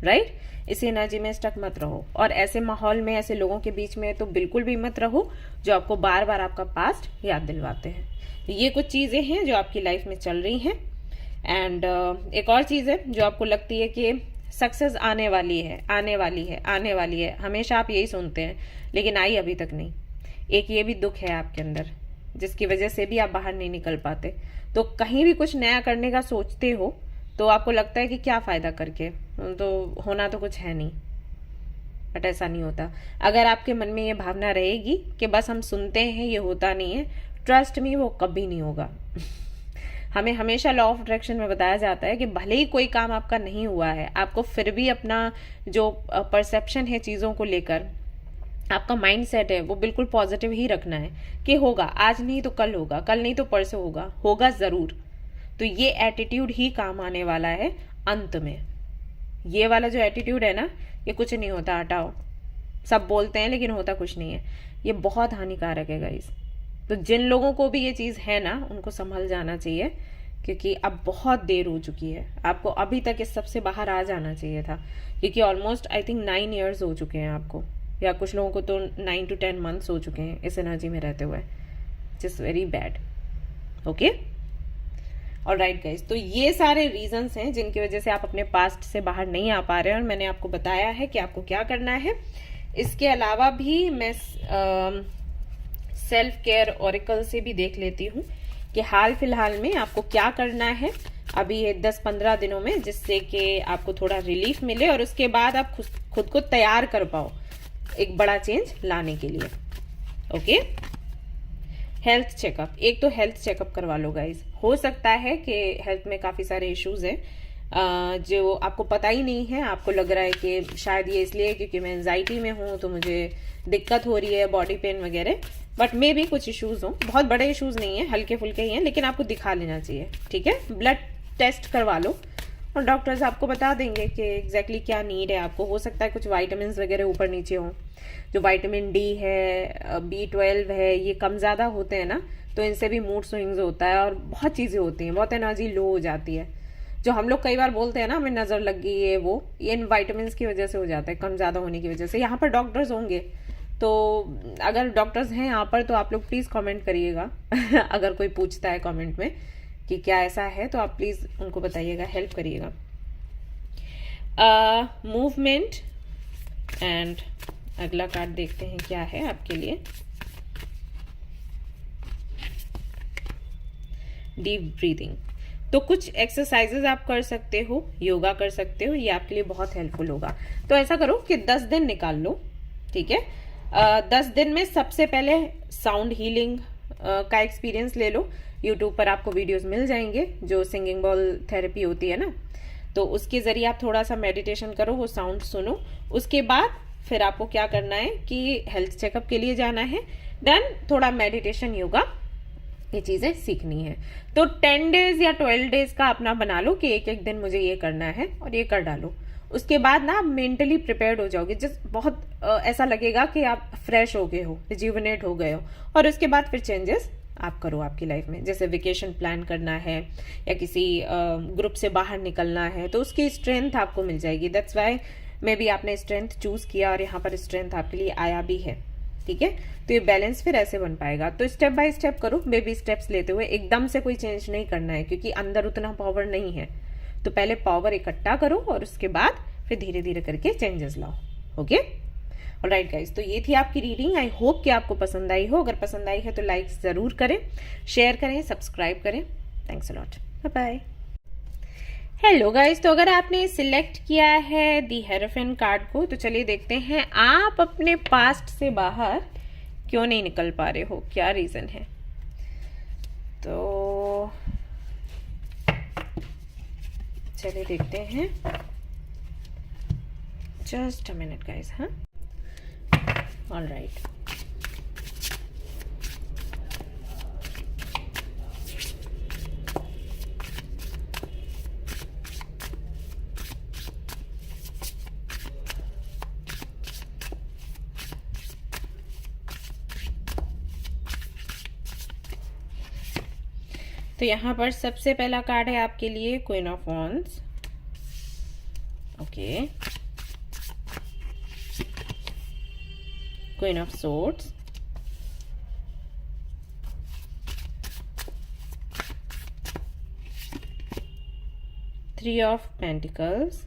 राइट? इसी एनर्जी में स्टक मत रहो, और ऐसे माहौल में, ऐसे लोगों के बीच में तो बिल्कुल भी मत रहो जो आपको बार बार आपका पास्ट याद दिलवाते हैं। ये कुछ चीजें हैं जो आपकी लाइफ में चल रही हैं। एंड एक और चीज है जो आपको लगती है कि सक्सेस आने वाली है, आने वाली है, आने वाली है, हमेशा आप यही सुनते हैं, लेकिन आई अभी तक नहीं। एक ये भी दुख है आपके अंदर जिसकी वजह से भी आप बाहर नहीं निकल पाते। तो कहीं भी कुछ नया करने का सोचते हो तो आपको लगता है कि क्या फायदा करके, तो होना तो कुछ है नहीं, बट ऐसा नहीं होता। अगर आपके मन में ये भावना रहेगी कि बस हम सुनते हैं, ये होता नहीं है, ट्रस्ट मी, वो कभी नहीं होगा। हमें हमेशा लॉ ऑफ अट्रैक्शन में बताया जाता है कि भले ही कोई काम आपका नहीं हुआ है, आपको फिर भी अपना जो परसेप्शन है चीजों को लेकर, आपका माइंड सेट है, वो बिल्कुल पॉजिटिव ही रखना है कि होगा, आज नहीं तो कल होगा, कल नहीं तो परसों होगा, होगा जरूर। तो ये एटीट्यूड ही काम आने वाला है अंत में। ये वाला जो एटीट्यूड है ना, ये कुछ नहीं होता, हटाओ। सब बोलते हैं लेकिन होता कुछ नहीं है, ये बहुत हानिकारक है गाइस। तो जिन लोगों को भी ये चीज है ना, उनको संभल जाना चाहिए, क्योंकि अब बहुत देर हो चुकी है। आपको अभी तक इस सबसे बाहर आ जाना चाहिए था, क्योंकि ऑलमोस्ट आई थिंक 9 years हो चुके हैं आपको, या कुछ लोगों को तो 9 to 10 months हो चुके हैं इस एनर्जी में रहते हुए, just very bad. Okay, alright guys, तो ये सारे रीजंस हैं जिनकी वजह से आप अपने पास्ट से बाहर नहीं आ पा रहे हैं, और मैंने आपको बताया है कि आपको क्या करना है। इसके अलावा भी मैं सेल्फ केयर ऑरिकल से भी देख लेती हूँ कि हाल फिलहाल में आपको क्या करना है अभी ये 10-15 दिनों में, जिससे कि आपको थोड़ा रिलीफ मिले और उसके बाद आप खुद को तैयार कर पाओ एक बड़ा चेंज लाने के लिए। ओके, हेल्थ चेकअप, एक तो हेल्थ चेकअप करवा लो गाइज। हो सकता है कि हेल्थ में काफी सारे इश्यूज हैं जो आपको पता ही नहीं है, आपको लग रहा है कि शायद ये इसलिए क्योंकि मैं एंजाइटी में हूँ तो मुझे दिक्कत हो रही है, बॉडी पेन वगैरह, बट मे भी कुछ इश्यूज हो, बहुत बड़े इश्यूज नहीं है, हल्के फुल्के ही हैं, लेकिन आपको दिखा लेना चाहिए, ठीक है? ब्लड टेस्ट करवा लो और डॉक्टर्स आपको बता देंगे कि एग्जैक्टली क्या नीड है आपको। हो सकता है कुछ वाइटामिन वगैरह ऊपर नीचे हो, जो विटामिन डी है, B12 है, ये कम ज्यादा होते हैं ना, तो इनसे भी मूड स्विंग्स होता है और बहुत चीजें होती हैं, बहुत एनर्जी लो हो जाती है। जो हम लोग कई बार बोलते हैं ना हमें नजर लग गई है, वो ये इन विटामिन की वजह से हो जाता है, कम ज्यादा होने की वजह से। यहाँ पर डॉक्टर्स होंगे, तो अगर डॉक्टर्स हैं यहाँ पर तो आप लोग प्लीज कमेंट करिएगा अगर कोई पूछता है कमेंट में कि क्या ऐसा है, तो आप प्लीज उनको बताइएगा, हेल्प करिएगा। मूवमेंट एंड अगला कार्ड देखते हैं क्या है आपके लिए। डीप ब्रीदिंग, तो कुछ एक्सरसाइजेज आप कर सकते हो, योगा कर सकते हो, ये आपके लिए बहुत हेल्पफुल होगा। तो ऐसा करो कि 10 दिन निकाल लो, ठीक है? 10 दिन में सबसे पहले साउंड हीलिंग का एक्सपीरियंस ले लो। यूट्यूब पर आपको वीडियोस मिल जाएंगे जो सिंगिंग बॉल थेरेपी होती है ना, तो उसके जरिए आप थोड़ा सा मेडिटेशन करो, वो साउंड सुनो। उसके बाद फिर आपको क्या करना है कि हेल्थ चेकअप के लिए जाना है, देन थोड़ा मेडिटेशन, योगा, ये चीजें सीखनी है। तो 10 डेज या 12 डेज का अपना बना लो कि एक एक दिन मुझे ये करना है और ये कर डालो। उसके बाद ना आप मेंटली प्रिपेयर्ड हो जाओगे, जस्ट बहुत ऐसा लगेगा कि आप फ्रेश हो गए हो, रिज्यूवनेट हो गए हो। और उसके बाद फिर चेंजेस आप करो आपकी लाइफ में, जैसे वेकेशन प्लान करना है या किसी ग्रुप से बाहर निकलना है, तो उसकी स्ट्रेंथ आपको मिल जाएगी। दैट्स वाई मे बी आपने स्ट्रेंथ चूज किया और यहाँ पर स्ट्रेंथ आपके लिए आया भी है। ठीक है, तो ये बैलेंस फिर ऐसे बन पाएगा। तो स्टेप बाय स्टेप करो, बेबी स्टेप्स लेते हुए। एकदम से कोई चेंज नहीं करना है क्योंकि अंदर उतना पावर नहीं है। तो पहले पावर इकट्ठा करो और उसके बाद फिर धीरे धीरे करके चेंजेस लाओ। ओके, ऑलराइट गाइस, तो ये थी आपकी रीडिंग। आई होप कि आपको पसंद आई हो। अगर पसंद आई है तो लाइक जरूर करें, शेयर करें, सब्सक्राइब करें। Thanks a lot, bye bye. Hello guys, तो अगर आपने सिलेक्ट किया है दी हेरोफेन कार्ड को, तो चलिए देखते हैं आप अपने पास्ट से बाहर क्यों नहीं निकल पा रहे हो, क्या रीजन है। तो चलिए देखते हैं, जस्ट अ मिनट गाइस। हाँ, ऑलराइट, तो यहाँ पर सबसे पहला कार्ड है आपके लिए queen of wands. Okay, queen of swords, three of pentacles,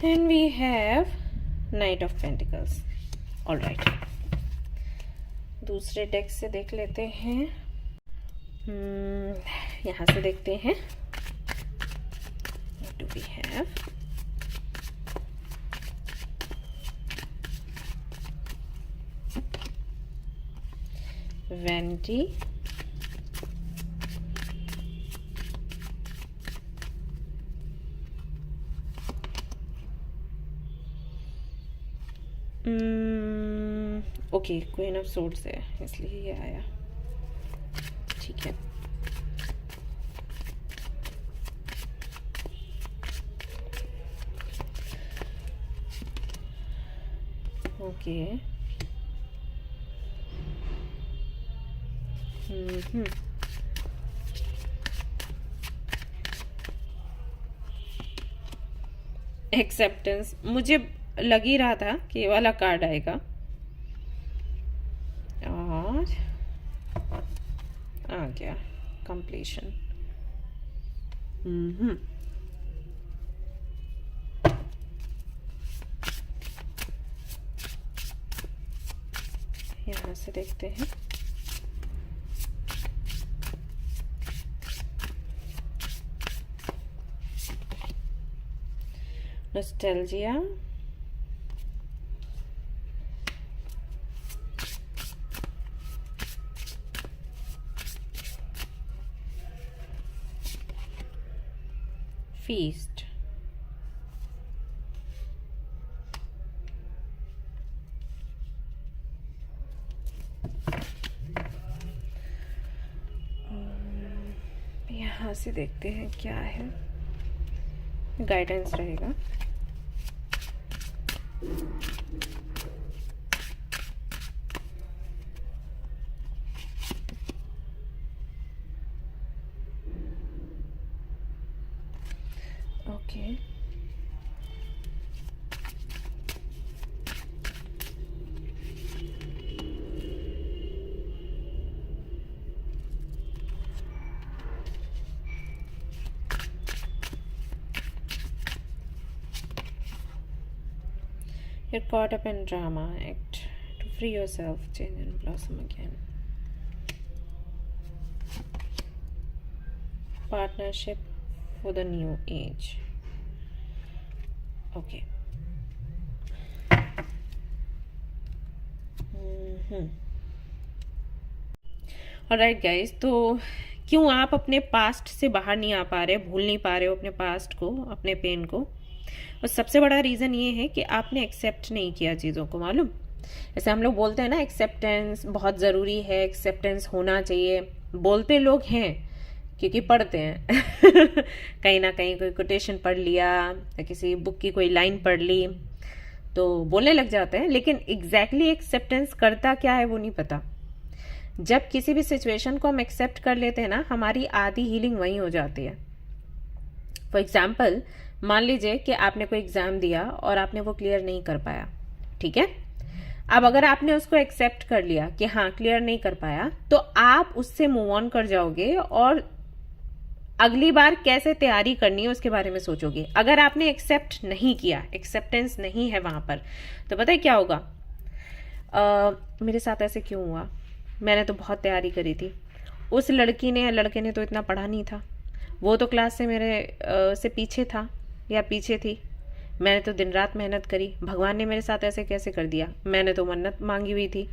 and we have Knight of Pentacles. All right, दूसरे डेक से देख लेते हैं। यहाँ से देखते हैं। What do we have? Vanity, okay, queen of swords है इसलिए ये आया। ठीक है, ओके, एक्सेप्टेंस, मुझे लग ही रहा था कि ये वाला कार्ड आएगा। और आ गया कंप्लीशन। यहाँ से देखते हैं। नॉस्टैल्जिया, फीस्ट, यहाँ से देखते हैं क्या है, गाइडेंस रहेगा। Okay, you're caught up in drama. Act to free yourself, change and blossom again. Partnership for the new age. Okay. Alright guys, तो क्यों आप अपने पास्ट से बाहर नहीं आ पा रहे, भूल नहीं पा रहे हो अपने पास्ट को, अपने पेन को? और सबसे बड़ा रीज़न ये है कि आपने एक्सेप्ट नहीं किया चीज़ों को। मालूम, ऐसे हम लोग बोलते हैं ना, एक्सेप्टेंस बहुत ज़रूरी है, एक्सेप्टेंस होना चाहिए। बोलते लोग हैं क्योंकि पढ़ते हैं कहीं ना कहीं कोई कोटेशन पढ़ लिया या किसी बुक की कोई लाइन पढ़ ली तो बोलने लग जाते हैं, लेकिन एग्जैक्टली एक्सेप्टेंस करता क्या है वो नहीं पता। जब किसी भी सिचुएशन को हम एक्सेप्ट कर लेते हैं ना, हमारी आधी हीलिंग वहीं हो जाती है। फॉर एग्जाम्पल, मान लीजिए कि आपने कोई एग्जाम दिया और आपने वो क्लियर नहीं कर पाया, ठीक है। अब अगर आपने उसको एक्सेप्ट कर लिया कि हाँ क्लियर नहीं कर पाया, तो आप उससे मूव ऑन कर जाओगे और अगली बार कैसे तैयारी करनी है उसके बारे में सोचोगे। अगर आपने एक्सेप्ट नहीं किया, एक्सेप्टेंस नहीं है वहां पर, तो पता है क्या होगा? मेरे साथ ऐसे क्यों हुआ, मैंने तो बहुत तैयारी करी थी, उस लड़की ने या लड़के ने तो इतना पढ़ा नहीं था, वो तो क्लास से मेरे से पीछे था या पीछे थी, मैंने तो दिन रात मेहनत करी, भगवान ने मेरे साथ ऐसे कैसे कर दिया, मैंने तो मन्नत मांगी हुई थी,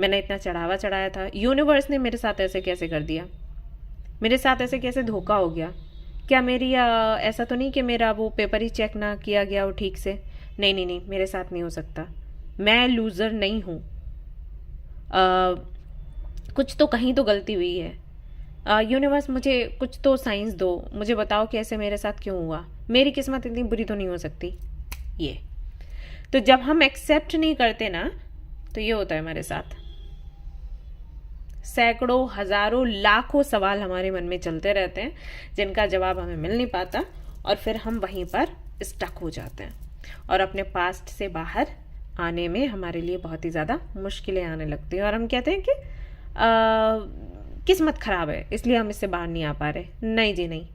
मैंने इतना चढ़ावा चढ़ाया था, यूनिवर्स ने मेरे साथ ऐसे कैसे कर दिया, मेरे साथ ऐसे कैसे धोखा हो गया? क्या मेरी ऐसा तो नहीं कि मेरा वो पेपर ही चेक ना किया गया हो ठीक से? नहीं नहीं नहीं, मेरे साथ नहीं हो सकता, मैं लूज़र नहीं हूँ, कुछ तो कहीं तो गलती हुई है। यूनिवर्स मुझे कुछ तो साइंस दो, मुझे बताओ कि ऐसे मेरे साथ क्यों हुआ, मेरी किस्मत इतनी बुरी तो नहीं हो सकती ये। तो जब हम एक्सेप्ट नहीं करते ना, तो ये होता है हमारे साथ। सैकड़ों, हजारों, लाखों सवाल हमारे मन में चलते रहते हैं जिनका जवाब हमें मिल नहीं पाता, और फिर हम वहीं पर स्टक हो जाते हैं और अपने पास्ट से बाहर आने में हमारे लिए बहुत ही ज़्यादा मुश्किलें आने लगती हैं, और हम कहते हैं कि किस्मत खराब है इसलिए हम इससे बाहर नहीं आ पा रहे। नहीं जी नहीं,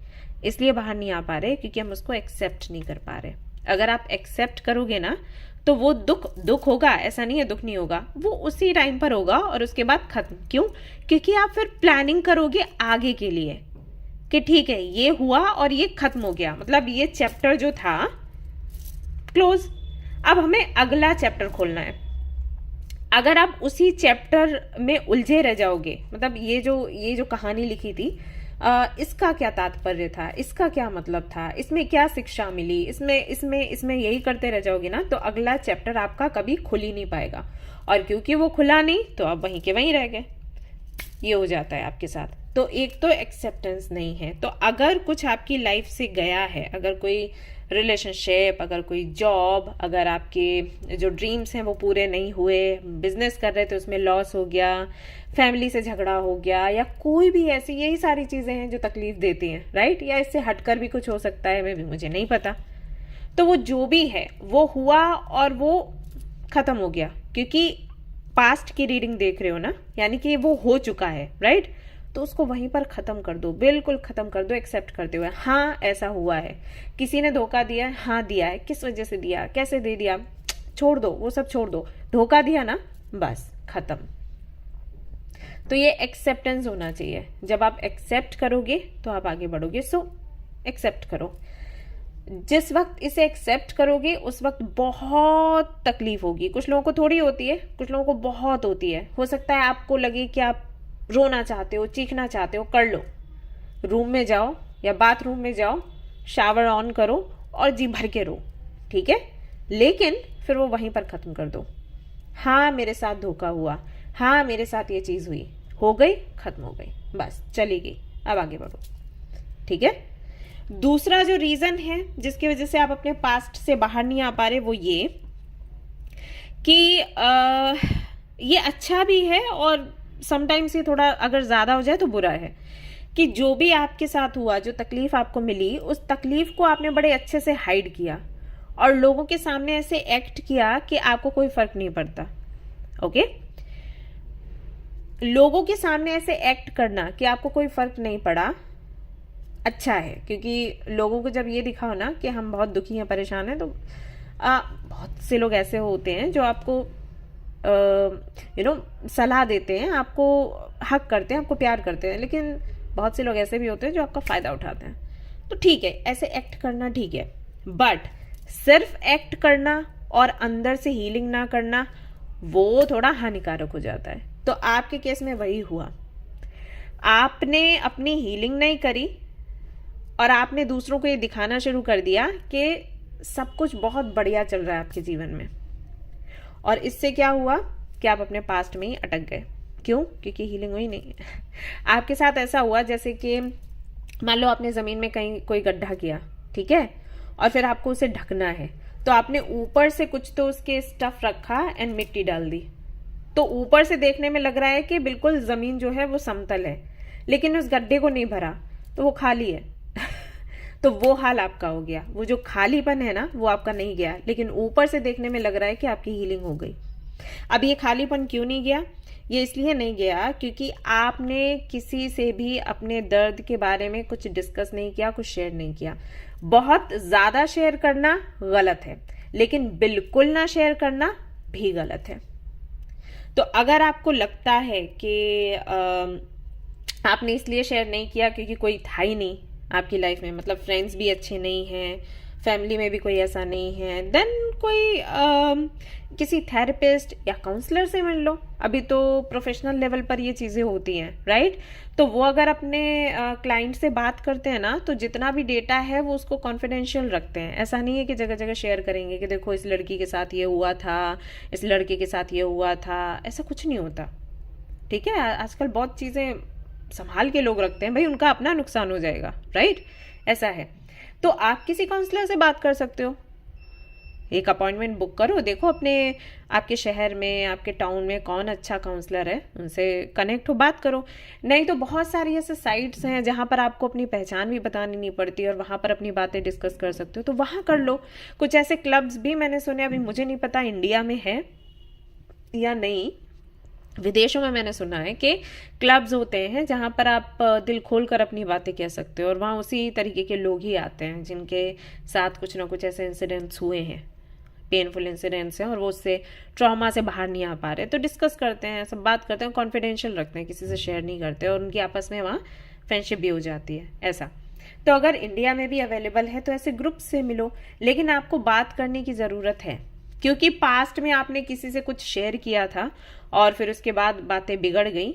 इसलिए बाहर नहीं आ पा रहे क्योंकि हम उसको एक्सेप्ट नहीं कर पा रहे। अगर आप एक्सेप्ट करोगे ना, तो वो दुख होगा, ऐसा नहीं है दुख नहीं होगा, वो उसी टाइम पर होगा और उसके बाद खत्म। क्यों? क्योंकि आप फिर प्लानिंग करोगे आगे के लिए कि ठीक है ये हुआ और ये खत्म हो गया, मतलब ये चैप्टर जो था क्लोज, अब हमें अगला चैप्टर खोलना है। अगर आप उसी चैप्टर में उलझे रह जाओगे, मतलब ये जो कहानी लिखी थी, इसका क्या तात्पर्य था, इसका क्या मतलब था, इसमें क्या शिक्षा मिली, इसमें यही करते रह जाओगे ना, तो अगला चैप्टर आपका कभी खुल ही नहीं पाएगा, और क्योंकि वो खुला नहीं तो आप वहीं के वहीं रह गए। ये हो जाता है आपके साथ। तो एक तो एक्सेप्टेंस नहीं है। तो अगर कुछ आपकी लाइफ से गया है, अगर कोई रिलेशनशिप, अगर कोई जॉब, अगर आपके जो ड्रीम्स हैं वो पूरे नहीं हुए, बिजनेस कर रहे थे उसमें लॉस हो गया, फैमिली से झगड़ा हो गया, या कोई भी ऐसी, यही सारी चीज़ें हैं जो तकलीफ देती हैं, राइट? या इससे हटकर भी कुछ हो सकता है, मैं भी, मुझे नहीं पता। तो वो जो भी है वो हुआ और वो खत्म हो गया, क्योंकि पास्ट की रीडिंग देख रहे हो ना, यानी कि वो हो चुका है, राइट? तो उसको वहीं पर खत्म कर दो, बिल्कुल खत्म कर दो, एक्सेप्ट करते हुए। हाँ ऐसा हुआ है, किसी ने धोखा दिया है, हाँ दिया है, किस वजह से दिया, कैसे दे दिया, छोड़ दो, वो सब छोड़ दो, धोखा दिया ना, बस खत्म। तो ये एक्सेप्टेंस होना चाहिए। जब आप एक्सेप्ट करोगे तो आप आगे बढ़ोगे। सो एक्सेप्ट करो। जिस वक्त इसे एक्सेप्ट करोगे उस वक्त बहुत तकलीफ होगी। कुछ लोगों को थोड़ी होती है, कुछ लोगों को बहुत होती है। हो सकता है आपको लगे कि आप रोना चाहते हो, चीखना चाहते हो, कर लो, रूम में जाओ या बाथरूम में जाओ, शावर ऑन करो और जी भर के रो, ठीक है? लेकिन फिर वो वहीं पर खत्म कर दो। हाँ मेरे साथ धोखा हुआ, हाँ मेरे साथ ये चीज हुई, हो गई, खत्म हो गई, बस चली गई, अब आगे बढ़ो, ठीक है? दूसरा जो रीजन है जिसकी वजह से आप अपने पास्ट से बाहर नहीं आ पा रहे, वो ये कि ये अच्छा भी है और समटाइम्स ये थोड़ा अगर ज्यादा हो जाए तो बुरा है, कि जो भी आपके साथ हुआ, जो तकलीफ आपको मिली, उस तकलीफ को आपने बड़े अच्छे से हाइड किया और लोगों के सामने ऐसे एक्ट किया कि आपको कोई फर्क नहीं पड़ता। ओके? लोगों के सामने ऐसे एक्ट करना कि आपको कोई फर्क नहीं पड़ा अच्छा है, क्योंकि लोगों को जब ये दिखाओ ना कि हम बहुत दुखी हैं, परेशान हैं, तो बहुत से लोग ऐसे होते हैं जो आपको सलाह देते हैं, आपको हक करते हैं, आपको प्यार करते हैं, लेकिन बहुत से लोग ऐसे भी होते हैं जो आपका फायदा उठाते हैं। तो ठीक है, ऐसे एक्ट करना ठीक है, बट सिर्फ एक्ट करना और अंदर से हीलिंग ना करना वो थोड़ा हानिकारक हो जाता है। तो आपके केस में वही हुआ, आपने अपनी हीलिंग नहीं करी और आपने दूसरों को ये दिखाना शुरू कर दिया कि सब कुछ बहुत बढ़िया चल रहा है आपके जीवन में, और इससे क्या हुआ कि आप अपने पास्ट में ही अटक गए। क्यों? क्योंकि हीलिंग हुई नहीं। आपके साथ ऐसा हुआ जैसे कि मान लो आपने जमीन में कहीं कोई गड्ढा किया, ठीक है, और फिर आपको उसे ढकना है, तो आपने ऊपर से कुछ तो उसके स्टफ रखा एंड मिट्टी डाल दी। तो ऊपर से देखने में लग रहा है कि बिल्कुल जमीन जो है वो समतल है, लेकिन उस गड्ढे को नहीं भरा तो वो खाली है। तो वो हाल आपका हो गया, वो जो खालीपन है ना वो आपका नहीं गया, लेकिन ऊपर से देखने में लग रहा है कि आपकी हीलिंग हो गई। अब ये खालीपन क्यों नहीं गया? ये इसलिए नहीं गया क्योंकि आपने किसी से भी अपने दर्द के बारे में कुछ डिस्कस नहीं किया, कुछ शेयर नहीं किया। बहुत ज्यादा शेयर करना गलत है, लेकिन बिल्कुल ना शेयर करना भी गलत है। तो अगर आपको लगता है कि आपने इसलिए शेयर नहीं किया क्योंकि कोई था ही नहीं आपकी लाइफ में, मतलब फ्रेंड्स भी अच्छे नहीं हैं, फैमिली में भी कोई ऐसा नहीं है, देन कोई किसी थेरेपिस्ट या काउंसलर से मिल लो। अभी तो प्रोफेशनल लेवल पर ये चीज़ें होती हैं, राइट? तो वो अगर अपने क्लाइंट से बात करते हैं ना, तो जितना भी डेटा है वो उसको कॉन्फिडेंशियल रखते हैं। ऐसा नहीं है कि जगह जगह शेयर करेंगे कि देखो इस लड़की के साथ ये हुआ था, इस लड़के के साथ ये हुआ था, ऐसा कुछ नहीं होता, ठीक है? आजकल बहुत चीज़ें संभाल के लोग रखते हैं, भाई उनका अपना नुकसान हो जाएगा, राइट? ऐसा है। तो आप किसी काउंसलर से बात कर सकते हो, एक अपॉइंटमेंट बुक करो, देखो अपने आपके शहर में, आपके टाउन में कौन अच्छा काउंसलर है, उनसे कनेक्ट हो, बात करो। नहीं तो बहुत सारी ऐसे साइट्स हैं जहां पर आपको अपनी पहचान भी बतानी नहीं पड़ती और वहां पर अपनी बातें डिस्कस कर सकते हो, तो वहां कर लो। कुछ ऐसे क्लब्स भी मैंने सुने, अभी मुझे नहीं पता इंडिया में है या नहीं, विदेशों में मैंने सुना है कि क्लब्स होते हैं जहां पर आप दिल खोल कर अपनी बातें कह सकते हो, और वहां उसी तरीके के लोग ही आते हैं जिनके साथ कुछ ना कुछ ऐसे इंसिडेंट्स हुए हैं, पेनफुल इंसिडेंट्स हैं, और वो उससे ट्रॉमा से बाहर नहीं आ पा रहे, तो डिस्कस करते हैं, सब बात करते हैं, कॉन्फिडेंशियल रखते हैं, किसी से शेयर नहीं करते, और उनकी आपस में वहाँ फ्रेंडशिप भी हो जाती है। ऐसा तो अगर इंडिया में भी अवेलेबल है तो ऐसे ग्रुप से मिलो, लेकिन आपको बात करने की ज़रूरत है, क्योंकि पास्ट में आपने किसी से कुछ शेयर किया था और फिर उसके बाद बातें बिगड़ गई,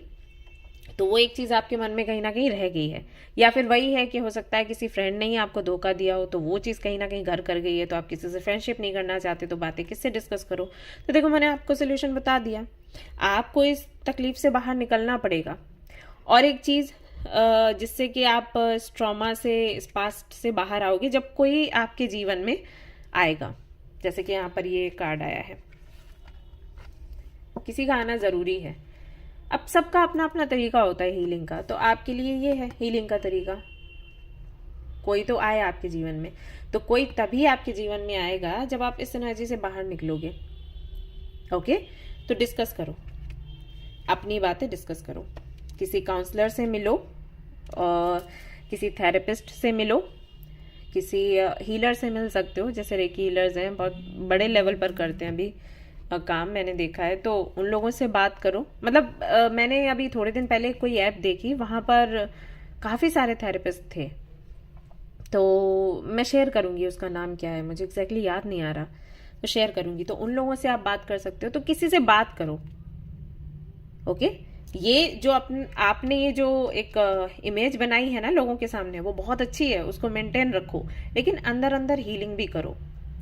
तो वो एक चीज़ आपके मन में कहीं ना कहीं रह गई है। या फिर वही है कि हो सकता है किसी फ्रेंड ने ही आपको धोखा दिया हो, तो वो चीज़ कहीं ना कहीं घर कर गई है, तो आप किसी से फ्रेंडशिप नहीं करना चाहते, तो बातें किससे डिस्कस करो? तो देखो मैंने आपको सोल्यूशन बता दिया, आपको इस तकलीफ से बाहर निकलना पड़ेगा। और एक चीज़ जिससे कि आप इस ट्रॉमा से, इस पास्ट से बाहर आओगे, जब कोई आपके जीवन में आएगा, जैसे कि यहाँ पर ये कार्ड आया है, किसी का आना ज़रूरी है। अब सबका अपना अपना तरीका होता है हीलिंग का, तो आपके लिए ये है हीलिंग का तरीका, कोई तो आए आपके जीवन में, तो कोई तभी आपके जीवन में आएगा जब आप इस एनर्जी से बाहर निकलोगे। ओके, तो डिस्कस करो, अपनी बातें डिस्कस करो, किसी काउंसलर से मिलो, और किसी थेरेपिस्ट से मिलो, किसी हीलर से मिल सकते हो, जैसे रेकी हीलर्स हैं, बहुत बड़े लेवल पर करते हैं अभी काम, मैंने देखा है, तो उन लोगों से बात करो। मतलब मैंने अभी थोड़े दिन पहले कोई ऐप देखी, वहाँ पर काफ़ी सारे थेरेपिस्ट थे, तो मैं शेयर करूँगी, उसका नाम क्या है मुझे एग्जैक्टली याद नहीं आ रहा, तो शेयर करूँगी, तो उन लोगों से आप बात कर सकते हो, तो किसी से बात करो। ओके, ये जो आपने ये जो एक इमेज बनाई है ना लोगों के सामने, वो बहुत अच्छी है, उसको मेंटेन रखो, लेकिन अंदर अंदर हीलिंग भी करो।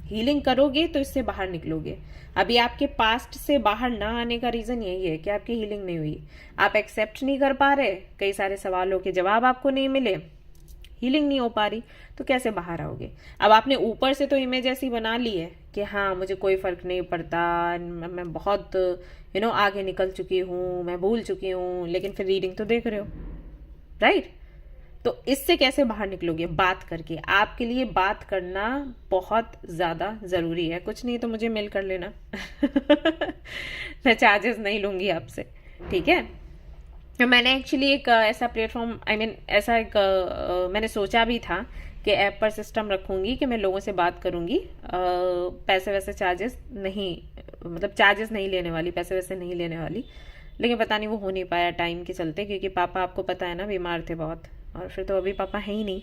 हीलिंग करोगे तो इससे बाहर निकलोगे। अभी आपके पास्ट से बाहर ना आने का रीजन यही है कि आपकी हीलिंग नहीं हुई, आप एक्सेप्ट नहीं कर पा रहे, कई सारे सवालों के जवाब आपको नहीं मिले, हीलिंग नहीं हो पा रही, तो कैसे बाहर आओगे? अब आपने ऊपर से तो इमेज ऐसी बना ली है कि हाँ मुझे कोई फर्क नहीं पड़ता, मैं बहुत आगे निकल चुकी हूँ, मैं भूल चुकी हूँ, लेकिन फिर रीडिंग तो देख रहे हो, राइट? तो इससे कैसे बाहर निकलोगे? बात करके। आपके लिए बात करना बहुत ज़्यादा ज़रूरी है। कुछ नहीं तो मुझे मेल कर लेना मैं चार्जेस नहीं लूँगी आपसे, ठीक है? मैंने एक्चुअली एक ऐसा प्लेटफॉर्म, ऐसा एक मैंने सोचा भी था कि ऐप पर सिस्टम रखूँगी कि मैं लोगों से बात करूँगी, पैसे वैसे चार्जेस नहीं, मतलब चार्जेस नहीं लेने वाली, पैसे वैसे नहीं लेने वाली, लेकिन पता नहीं वो हो नहीं पाया टाइम के चलते, क्योंकि पापा आपको पता है ना बीमार थे बहुत, और फिर तो अभी पापा है ही नहीं,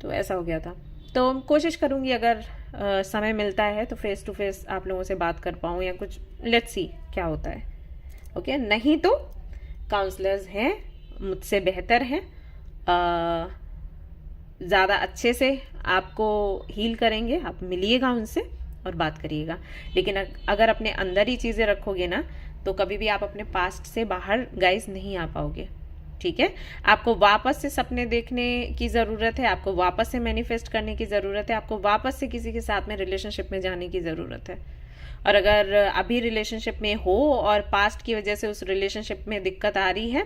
तो ऐसा हो गया था। तो कोशिश करूँगी अगर समय मिलता है तो फेस टू फेस आप लोगों से बात कर पाऊँ या कुछ, लेट्स सी क्या होता है। ओके, नहीं तो काउंसलर्स हैं मुझसे बेहतर हैं, ज़्यादा अच्छे से आपको हील करेंगे, आप मिलिएगा उनसे और बात करिएगा। लेकिन अगर अपने अंदर ही चीज़ें रखोगे ना तो कभी भी आप अपने पास्ट से बाहर गाइस नहीं आ पाओगे। ठीक है, आपको वापस से सपने देखने की ज़रूरत है, आपको वापस से मैनिफेस्ट करने की ज़रूरत है, आपको वापस से किसी के साथ में रिलेशनशिप में जाने की ज़रूरत है। और अगर अभी रिलेशनशिप में हो और पास्ट की वजह से उस रिलेशनशिप में दिक्कत आ रही है,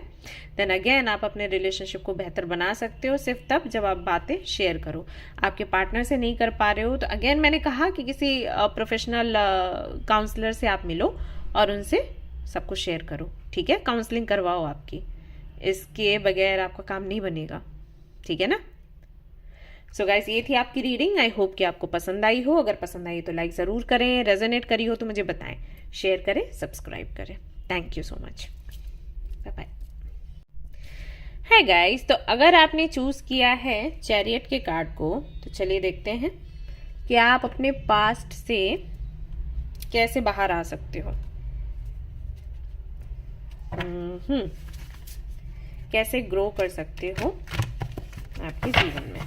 देन अगेन आप अपने रिलेशनशिप को बेहतर बना सकते हो सिर्फ तब जब आप बातें शेयर करो। आपके पार्टनर से नहीं कर पा रहे हो तो अगेन मैंने कहा कि किसी प्रोफेशनल काउंसलर से आप मिलो और उनसे सब कुछ शेयर करो। ठीक है, काउंसलिंग करवाओ आपकी, इसके बगैर आपका काम नहीं बनेगा। ठीक है ना। सो गाइस, ये थी आपकी रीडिंग। आई होप कि आपको पसंद आई हो। अगर पसंद आई तो लाइक ज़रूर करें, रेजोनेट करी हो तो मुझे बताएं, शेयर करें, सब्सक्राइब करें। Thank you so much, bye bye. Hi guys, तो अगर आपने चूज किया है चैरियट के कार्ड को तो चलिए देखते हैं कि आप अपने पास्ट से कैसे बाहर आ सकते हो। कैसे ग्रो कर सकते हो आपके जीवन में।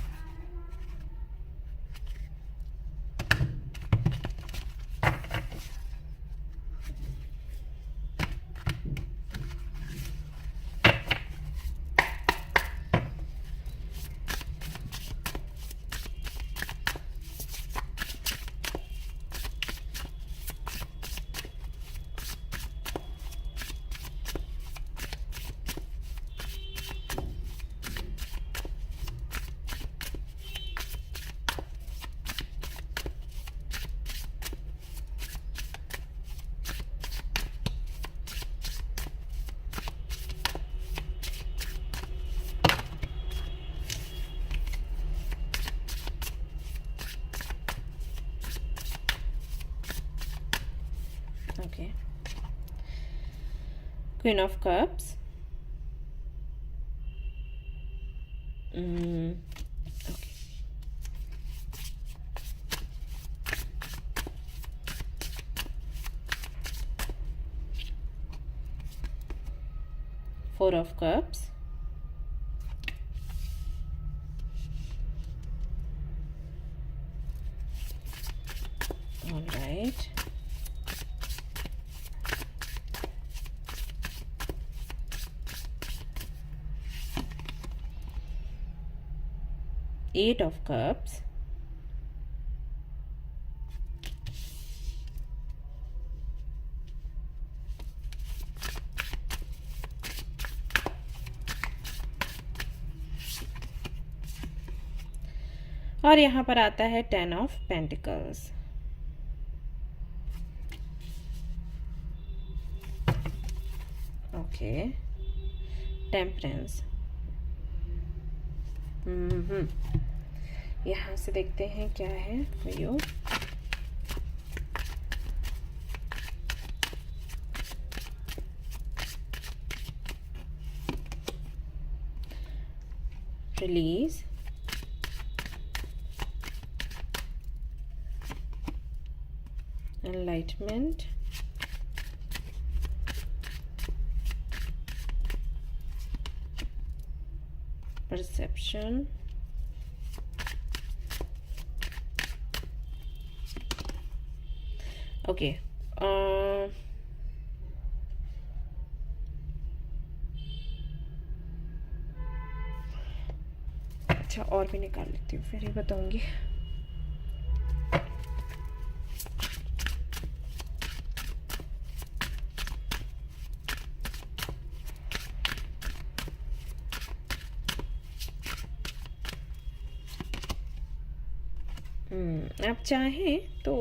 Okay, Queen of Cups, okay, Four of Cups, all right, Eight of Cups, और यहाँ पर आता है Ten of Pentacles। Okay, temperance. यहाँ से देखते हैं क्या है for you. Release, enlightenment, perception, okay, अच्छा और भी निकाल लेती हूँ फिर ही बताऊंगी। आप चाहें तो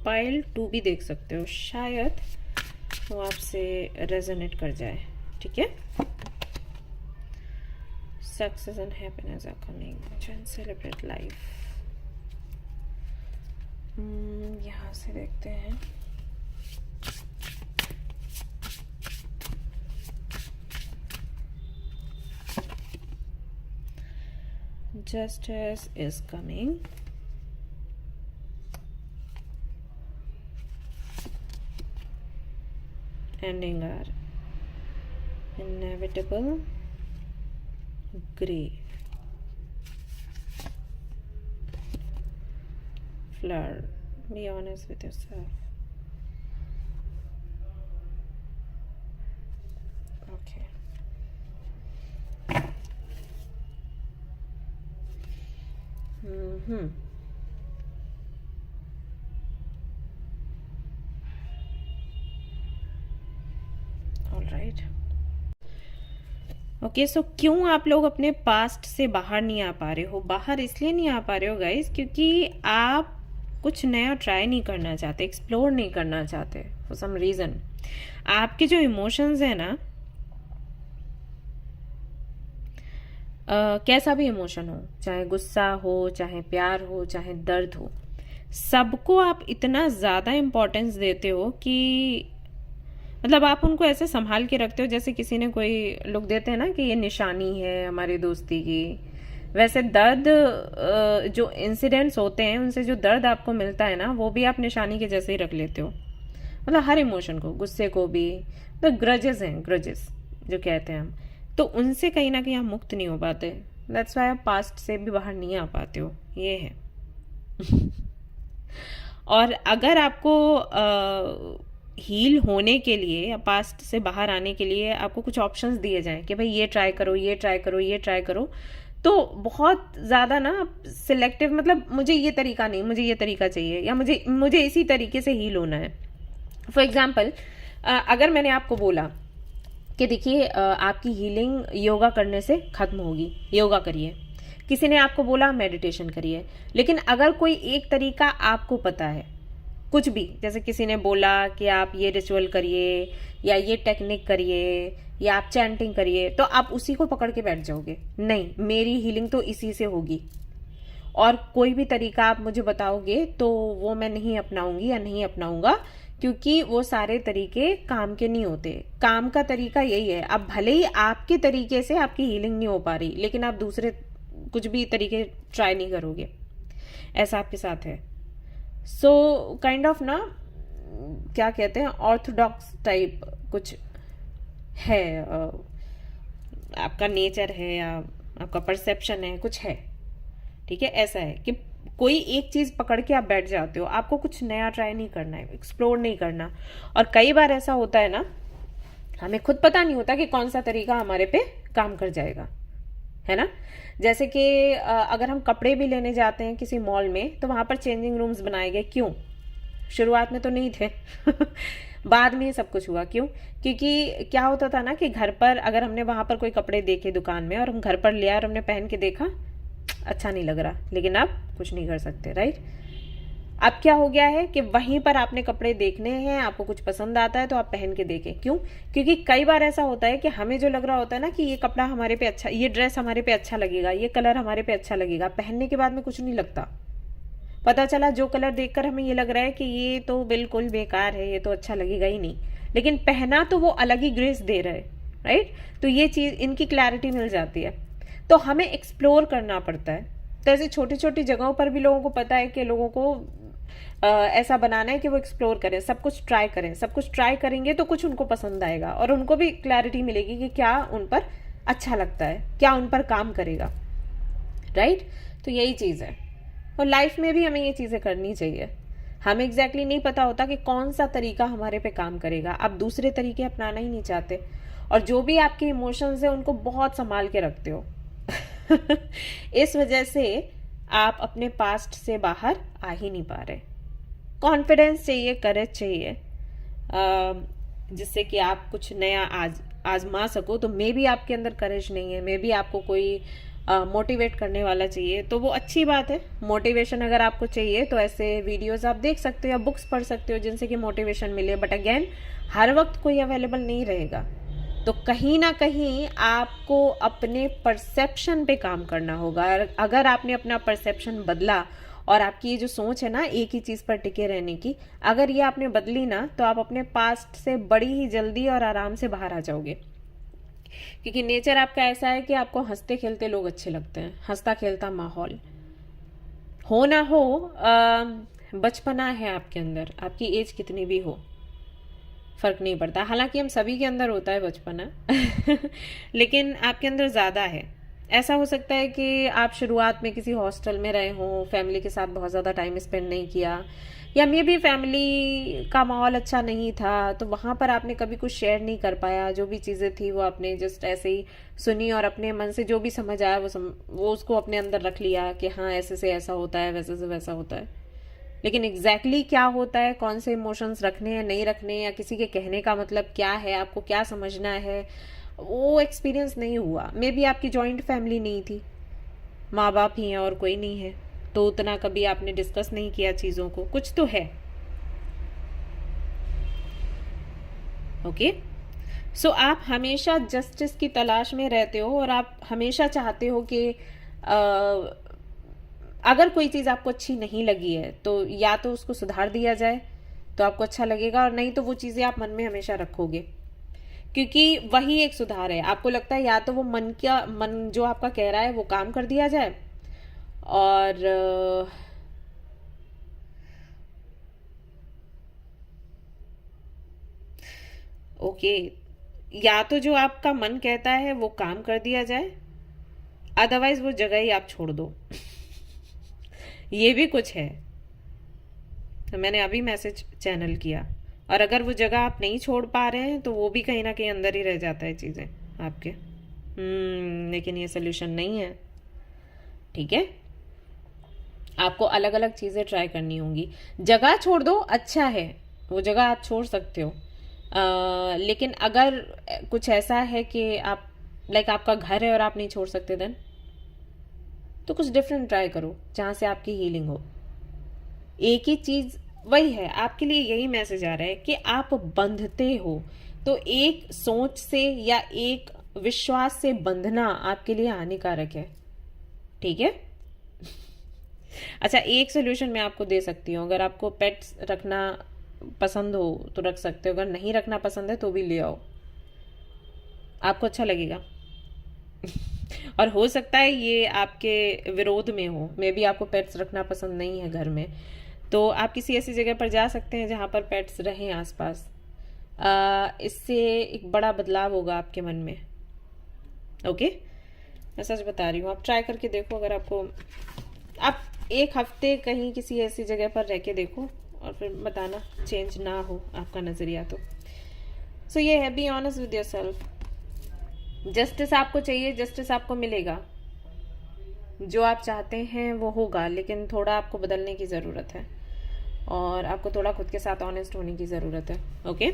पाइल 2 भी देख सकते हो, शायद वो आपसे रेजोनेट कर जाए। ठीक है, success and happiness are coming and celebrate life. यहाँ से देखते हैं। Justice is coming. ending are inevitable, gray, flower, be honest with yourself. Okay. All right. Okay, so क्यों आप लोग अपने पास्ट से बाहर नहीं आ पा रहे हो? बाहर इसलिए नहीं आ पा रहे हो गाइस, क्योंकि आप कुछ नया ट्राई नहीं करना चाहते, एक्सप्लोर नहीं करना चाहते फॉर सम रीजन। आपके जो इमोशंस है ना, कैसा भी इमोशन हो, चाहे गुस्सा हो, चाहे प्यार हो, चाहे दर्द हो, सबको आप इतना ज़्यादा इम्पोर्टेंस देते हो कि मतलब आप उनको ऐसे संभाल के रखते हो जैसे किसी ने, कोई लोग देते हैं ना कि ये निशानी है हमारी दोस्ती की। वैसे दर्द, जो इंसिडेंट्स होते हैं उनसे जो दर्द आपको मिलता है ना, वो भी आप निशानी के जैसे ही रख लेते हो। मतलब हर इमोशन को, गुस्से को भी, तो ग्रजेस हैं, ग्रजेस जो कहते हैं हम, तो उनसे कहीं ना कहीं आप मुक्त नहीं हो पाते। दैट्स वाई आप पास्ट से भी बाहर नहीं आ पाते हो, ये है। और अगर आपको हील होने के लिए या पास्ट से बाहर आने के लिए आपको कुछ ऑप्शंस दिए जाएं कि भाई ये ट्राई करो, ये ट्राई करो, ये ट्राई करो, तो बहुत ज़्यादा ना सिलेक्टिव, मतलब मुझे ये तरीका नहीं, मुझे ये तरीका चाहिए, या मुझे इसी तरीके से हील होना है। फॉर एग्जाम्पल, अगर मैंने आपको बोला कि देखिए आपकी हीलिंग योगा करने से खत्म होगी, योगा करिए। किसी ने आपको बोला मेडिटेशन करिए। लेकिन अगर कोई एक तरीका आपको पता है, कुछ भी, जैसे किसी ने बोला कि आप ये रिचुअल करिए या ये टेक्निक करिए या आप चैंटिंग करिए, तो आप उसी को पकड़ के बैठ जाओगे, नहीं मेरी हीलिंग तो इसी से होगी, और कोई भी तरीका आप मुझे बताओगे तो वो मैं नहीं अपनाऊंगी या नहीं अपनाऊंगा, क्योंकि वो सारे तरीके काम के नहीं होते। काम का तरीका यही है, अब भले ही आपके तरीके से आपकी हीलिंग नहीं हो पा रही, लेकिन आप दूसरे कुछ भी तरीके ट्राई नहीं करोगे, ऐसा आपके साथ है। सो काइंड ऑफ ना, क्या कहते हैं, ऑर्थोडॉक्स टाइप कुछ है, आपका नेचर है या आपका परसेप्शन है, कुछ है, ठीक है। ऐसा है कि कोई एक चीज पकड़ के आप बैठ जाते हो, आपको कुछ नया ट्राई नहीं करना है, एक्सप्लोर नहीं करना। और कई बार ऐसा होता है ना, हमें खुद पता नहीं होता कि कौन सा तरीका हमारे पे काम कर जाएगा, है ना। जैसे कि अगर हम कपड़े भी लेने जाते हैं किसी मॉल में, तो वहां पर चेंजिंग रूम्स बनाए गए, क्यों? शुरुआत में तो नहीं थे बाद में ये सब कुछ हुआ, क्यों? क्योंकि क्या होता था ना कि घर पर अगर हमने वहां पर कोई कपड़े देखे दुकान में और हम घर पर लिया और हमने पहन के देखा, अच्छा नहीं लग रहा, लेकिन अब कुछ नहीं कर सकते, राइट। अब क्या हो गया है कि वहीं पर आपने कपड़े देखने हैं, आपको कुछ पसंद आता है तो आप पहन के देखें, क्यों? क्योंकि कई बार ऐसा होता है कि हमें जो लग रहा होता है ना कि ये कपड़ा हमारे पे अच्छा, ये ड्रेस हमारे पे अच्छा लगेगा, ये कलर हमारे पे अच्छा लगेगा, पहनने के बाद में कुछ नहीं लगता। पता चला जो कलर देखकर हमें ये लग रहा है कि ये तो बिल्कुल बेकार है, ये तो अच्छा लगेगा ही नहीं, लेकिन पहना तो वो अलग ही ग्रेस दे रहा है, राइट। तो ये चीज, इनकी क्लैरिटी मिल जाती है। तो हमें एक्सप्लोर करना पड़ता है। तो ऐसे छोटी छोटी जगहों पर भी लोगों को पता है कि लोगों को ऐसा बनाना है कि वो एक्सप्लोर करें, सब कुछ ट्राई करें। सब कुछ ट्राई करेंगे तो कुछ उनको पसंद आएगा और उनको भी क्लैरिटी मिलेगी कि क्या उन पर अच्छा लगता है, क्या उन पर काम करेगा, राइट। तो यही चीज है, और लाइफ में भी हमें ये चीजें करनी चाहिए। हमें एग्जैक्टली नहीं पता होता कि कौन सा तरीका हमारे पे काम करेगा, आप दूसरे तरीके अपनाना ही नहीं चाहते, और जो भी आपके इमोशंस है उनको बहुत संभाल के रखते हो इस वजह से आप अपने पास्ट से बाहर आ ही नहीं पा रहे। कॉन्फिडेंस चाहिए, करेज चाहिए, जिससे कि आप कुछ नया आजमा सको। तो मे बी आपके अंदर करेज नहीं है, मे बी आपको कोई मोटिवेट करने वाला चाहिए, तो वो अच्छी बात है। मोटिवेशन अगर आपको चाहिए तो ऐसे वीडियोस आप देख सकते हो या बुक्स पढ़ सकते हो जिनसे कि मोटिवेशन मिले, बट अगेन हर वक्त कोई अवेलेबल नहीं रहेगा। तो कहीं ना कहीं आपको अपने परसेप्शन पे काम करना होगा। अगर आपने अपना परसेप्शन बदला और आपकी ये जो सोच है ना एक ही चीज पर टिके रहने की, अगर ये आपने बदली ना, तो आप अपने पास्ट से बड़ी ही जल्दी और आराम से बाहर आ जाओगे। क्योंकि नेचर आपका ऐसा है कि आपको हंसते खेलते लोग अच्छे लगते हैं, हंसता खेलता माहौल हो ना हो, बचपना है आपके अंदर, आपकी एज कितनी भी हो, फर्क नहीं पड़ता। हालांकि हम सभी के अंदर होता है बचपना लेकिन आपके अंदर ज़्यादा है। ऐसा हो सकता है कि आप शुरुआत में किसी हॉस्टल में रहे हों, फैमिली के साथ बहुत ज़्यादा टाइम स्पेंड नहीं किया, या मे भी फैमिली का माहौल अच्छा नहीं था, तो वहाँ पर आपने कभी कुछ शेयर नहीं कर पाया। जो भी चीज़ें थी वो आपने जस्ट ऐसे ही सुनी और अपने मन से जो भी समझ आया वो उसको अपने अंदर रख लिया कि हाँ ऐसे से ऐसा होता है, वैसे से वैसा होता है। लेकिन एग्जैक्टली क्या होता है, कौन से इमोशंस रखने हैं नहीं रखने, या किसी के कहने का मतलब क्या है, आपको क्या समझना है, वो एक्सपीरियंस नहीं हुआ। मे बी आपकी जॉइंट फैमिली नहीं थी, माँ बाप ही हैं और कोई नहीं है, तो उतना कभी आपने डिस्कस नहीं किया चीज़ों को, कुछ तो है। ओके, सो आप हमेशा जस्टिस की तलाश में रहते हो और आप हमेशा चाहते हो कि अगर कोई चीज़ आपको अच्छी नहीं लगी है तो या तो उसको सुधार दिया जाए तो आपको अच्छा लगेगा, और नहीं तो वो चीज़ें आप मन में हमेशा रखोगे, क्योंकि वही एक सुधार है। आपको लगता है या तो वो मन जो आपका कह रहा है वो काम कर दिया जाए, और ओके, या तो जो आपका मन कहता है वो काम कर दिया जाए, अदरवाइज वो जगह ही आप छोड़ दो ये भी कुछ है। तो मैंने अभी मैसेज चैनल किया, और अगर वो जगह आप नहीं छोड़ पा रहे हैं तो वो भी कहीं ना कहीं अंदर ही रह जाता है चीज़ें आपके। लेकिन ये सोल्यूशन नहीं है, ठीक है। आपको अलग अलग चीज़ें ट्राई करनी होंगी। जगह छोड़ दो, अच्छा है, वो जगह आप छोड़ सकते हो। लेकिन अगर कुछ ऐसा है कि आप आपका घर है और आप नहीं छोड़ सकते, देन तो कुछ डिफरेंट ट्राई करो जहाँ से आपकी हीलिंग हो। एक ही चीज़ वही है, आपके लिए यही मैसेज आ रहा है कि आप बंधते हो, तो एक सोच से या एक विश्वास से बंधना आपके लिए हानिकारक है, ठीक है। अच्छा, एक सोल्यूशन मैं आपको दे सकती हूँ। अगर आपको पेट्स रखना पसंद हो तो रख सकते हो, अगर नहीं रखना पसंद है तो भी ले आओ, आपको अच्छा लगेगा और हो सकता है ये आपके विरोध में हो, मे बी आपको पेट्स रखना पसंद नहीं है घर में, तो आप किसी ऐसी जगह पर जा सकते हैं जहाँ पर पेट्स रहें आसपास। इससे एक बड़ा बदलाव होगा आपके मन में। ओके, मैं सच बता रही हूँ, आप ट्राई करके देखो। अगर आप एक हफ्ते कहीं किसी ऐसी जगह पर रह के देखो और फिर बताना चेंज ना हो आपका नज़रिया तो। सो ये है, be honest with yourself. Justice आपको चाहिए, जस्टिस आपको मिलेगा, जो आप चाहते हैं वो होगा, लेकिन थोड़ा आपको बदलने की ज़रूरत है और आपको थोड़ा खुद के साथ ऑनेस्ट होने की ज़रूरत है। ओके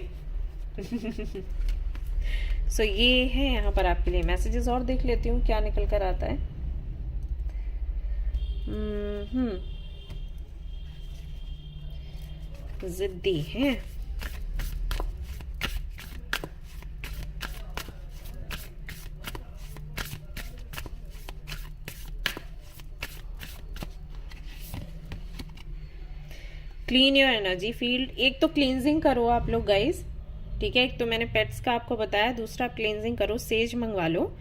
सो ये है यहाँ पर आपके लिए मैसेजेस, और देख लेती हूँ क्या निकल कर आता है। जिद्दी हैं, क्लीन योर एनर्जी फील्ड। एक तो क्लींजिंग करो आप लोग गाइस, ठीक है। एक तो मैंने पेट्स का आपको बताया, दूसरा क्लींजिंग करो, सेज मंगवा लो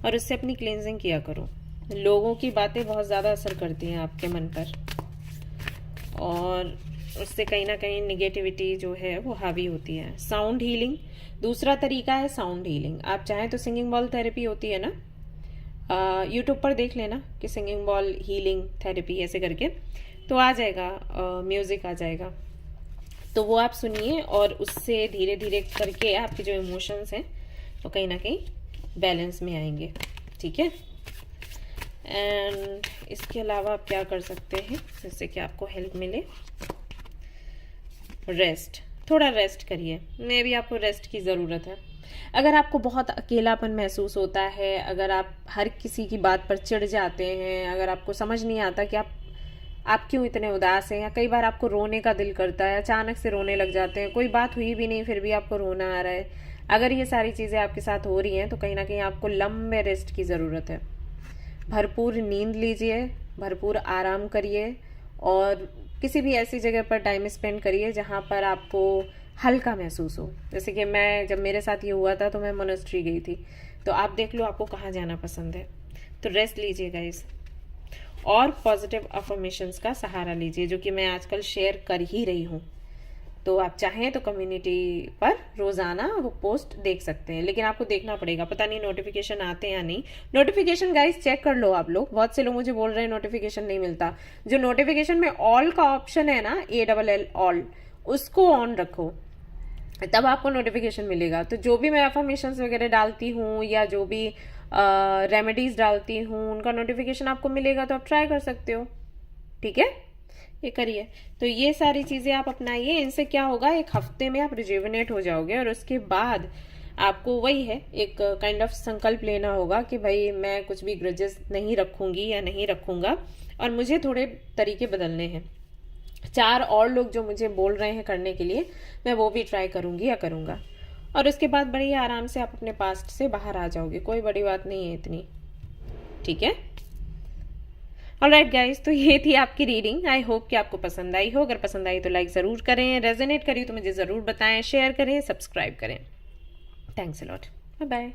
और उससे अपनी क्लींजिंग किया करो। लोगों की बातें बहुत ज़्यादा असर करती हैं आपके मन पर, और उससे कहीं ना कहीं निगेटिविटी जो है वो हावी होती है। साउंड हीलिंग दूसरा तरीका है, साउंड हीलिंग। आप चाहें तो सिंगिंग बॉल थेरेपी होती है ना, यूट्यूब पर देख लेना कि सिंगिंग बॉल हीलिंग थेरेपी ऐसे करके, तो आ जाएगा, म्यूज़िक आ जाएगा, तो वो आप सुनिए और उससे धीरे धीरे करके आपके जो इमोशंस हैं वो कहीं ना कहीं बैलेंस में आएंगे, ठीक है। एंड इसके अलावा आप क्या कर सकते हैं जिससे कि आपको हेल्प मिले? रेस्ट, थोड़ा रेस्ट करिए, मे भी आपको रेस्ट की ज़रूरत है। अगर आपको बहुत अकेलापन महसूस होता है, अगर आप हर किसी की बात पर चिढ़ जाते हैं, अगर आपको समझ नहीं आता कि आप क्यों इतने उदास हैं, या कई बार आपको रोने का दिल करता है, अचानक से रोने लग जाते हैं, कोई बात हुई भी नहीं फिर भी आपको रोना आ रहा है, अगर ये सारी चीज़ें आपके साथ हो रही हैं तो कहीं ना कहीं आपको लंबे रेस्ट की ज़रूरत है। भरपूर नींद लीजिए, भरपूर आराम करिए, और किसी भी ऐसी जगह पर टाइम स्पेंड करिए जहाँ पर आपको हल्का महसूस हो। जैसे कि जब मेरे साथ ये हुआ था तो मैं मोनेस्ट्री गई थी, तो आप देख लो आपको कहाँ जाना पसंद है। तो रेस्ट लीजिए गाइस, और पॉजिटिव अफर्मेशंस का सहारा लीजिए, जो कि मैं आजकल शेयर कर ही रही हूँ। तो आप चाहें तो कम्युनिटी पर रोजाना वो पोस्ट देख सकते हैं, लेकिन आपको देखना पड़ेगा, पता नहीं नोटिफिकेशन आते हैं या नहीं। नोटिफिकेशन गाइस चेक कर लो आप लोग, बहुत से लोग मुझे बोल रहे हैं नोटिफिकेशन नहीं मिलता। जो नोटिफिकेशन में ऑल का ऑप्शन है ना, ALL ऑल, उसको ऑन रखो, तब आपको नोटिफिकेशन मिलेगा। तो जो भी मैं अफर्मेशंस वगैरह डालती हूँ या जो भी रेमेडीज डालती हूँ उनका नोटिफिकेशन आपको मिलेगा, तो आप ट्राई कर सकते हो। ठीक है, ये करिए। तो ये सारी चीजें आप अपनाइए, इनसे क्या होगा, एक हफ्ते में आप रिजुविनेट हो जाओगे। और उसके बाद आपको वही है, एक काइंड ऑफ संकल्प लेना होगा कि भाई मैं कुछ भी ग्रजेस नहीं रखूंगी या नहीं रखूंगा, और मुझे थोड़े तरीके बदलने हैं। 4 और लोग जो मुझे बोल रहे हैं करने के लिए, मैं वो भी ट्राई करूंगी या करूंगा। और उसके बाद बड़ी आराम से आप अपने पास्ट से बाहर आ जाओगे, कोई बड़ी बात नहीं है इतनी। ठीक है, ऑलराइट गाइस, तो ये थी आपकी रीडिंग। आई होप कि आपको पसंद आई हो। अगर पसंद आई तो लाइक ज़रूर करें, रेजोनेट करी तो मुझे ज़रूर बताएं, शेयर करें, सब्सक्राइब करें। Thanks a lot, bye bye.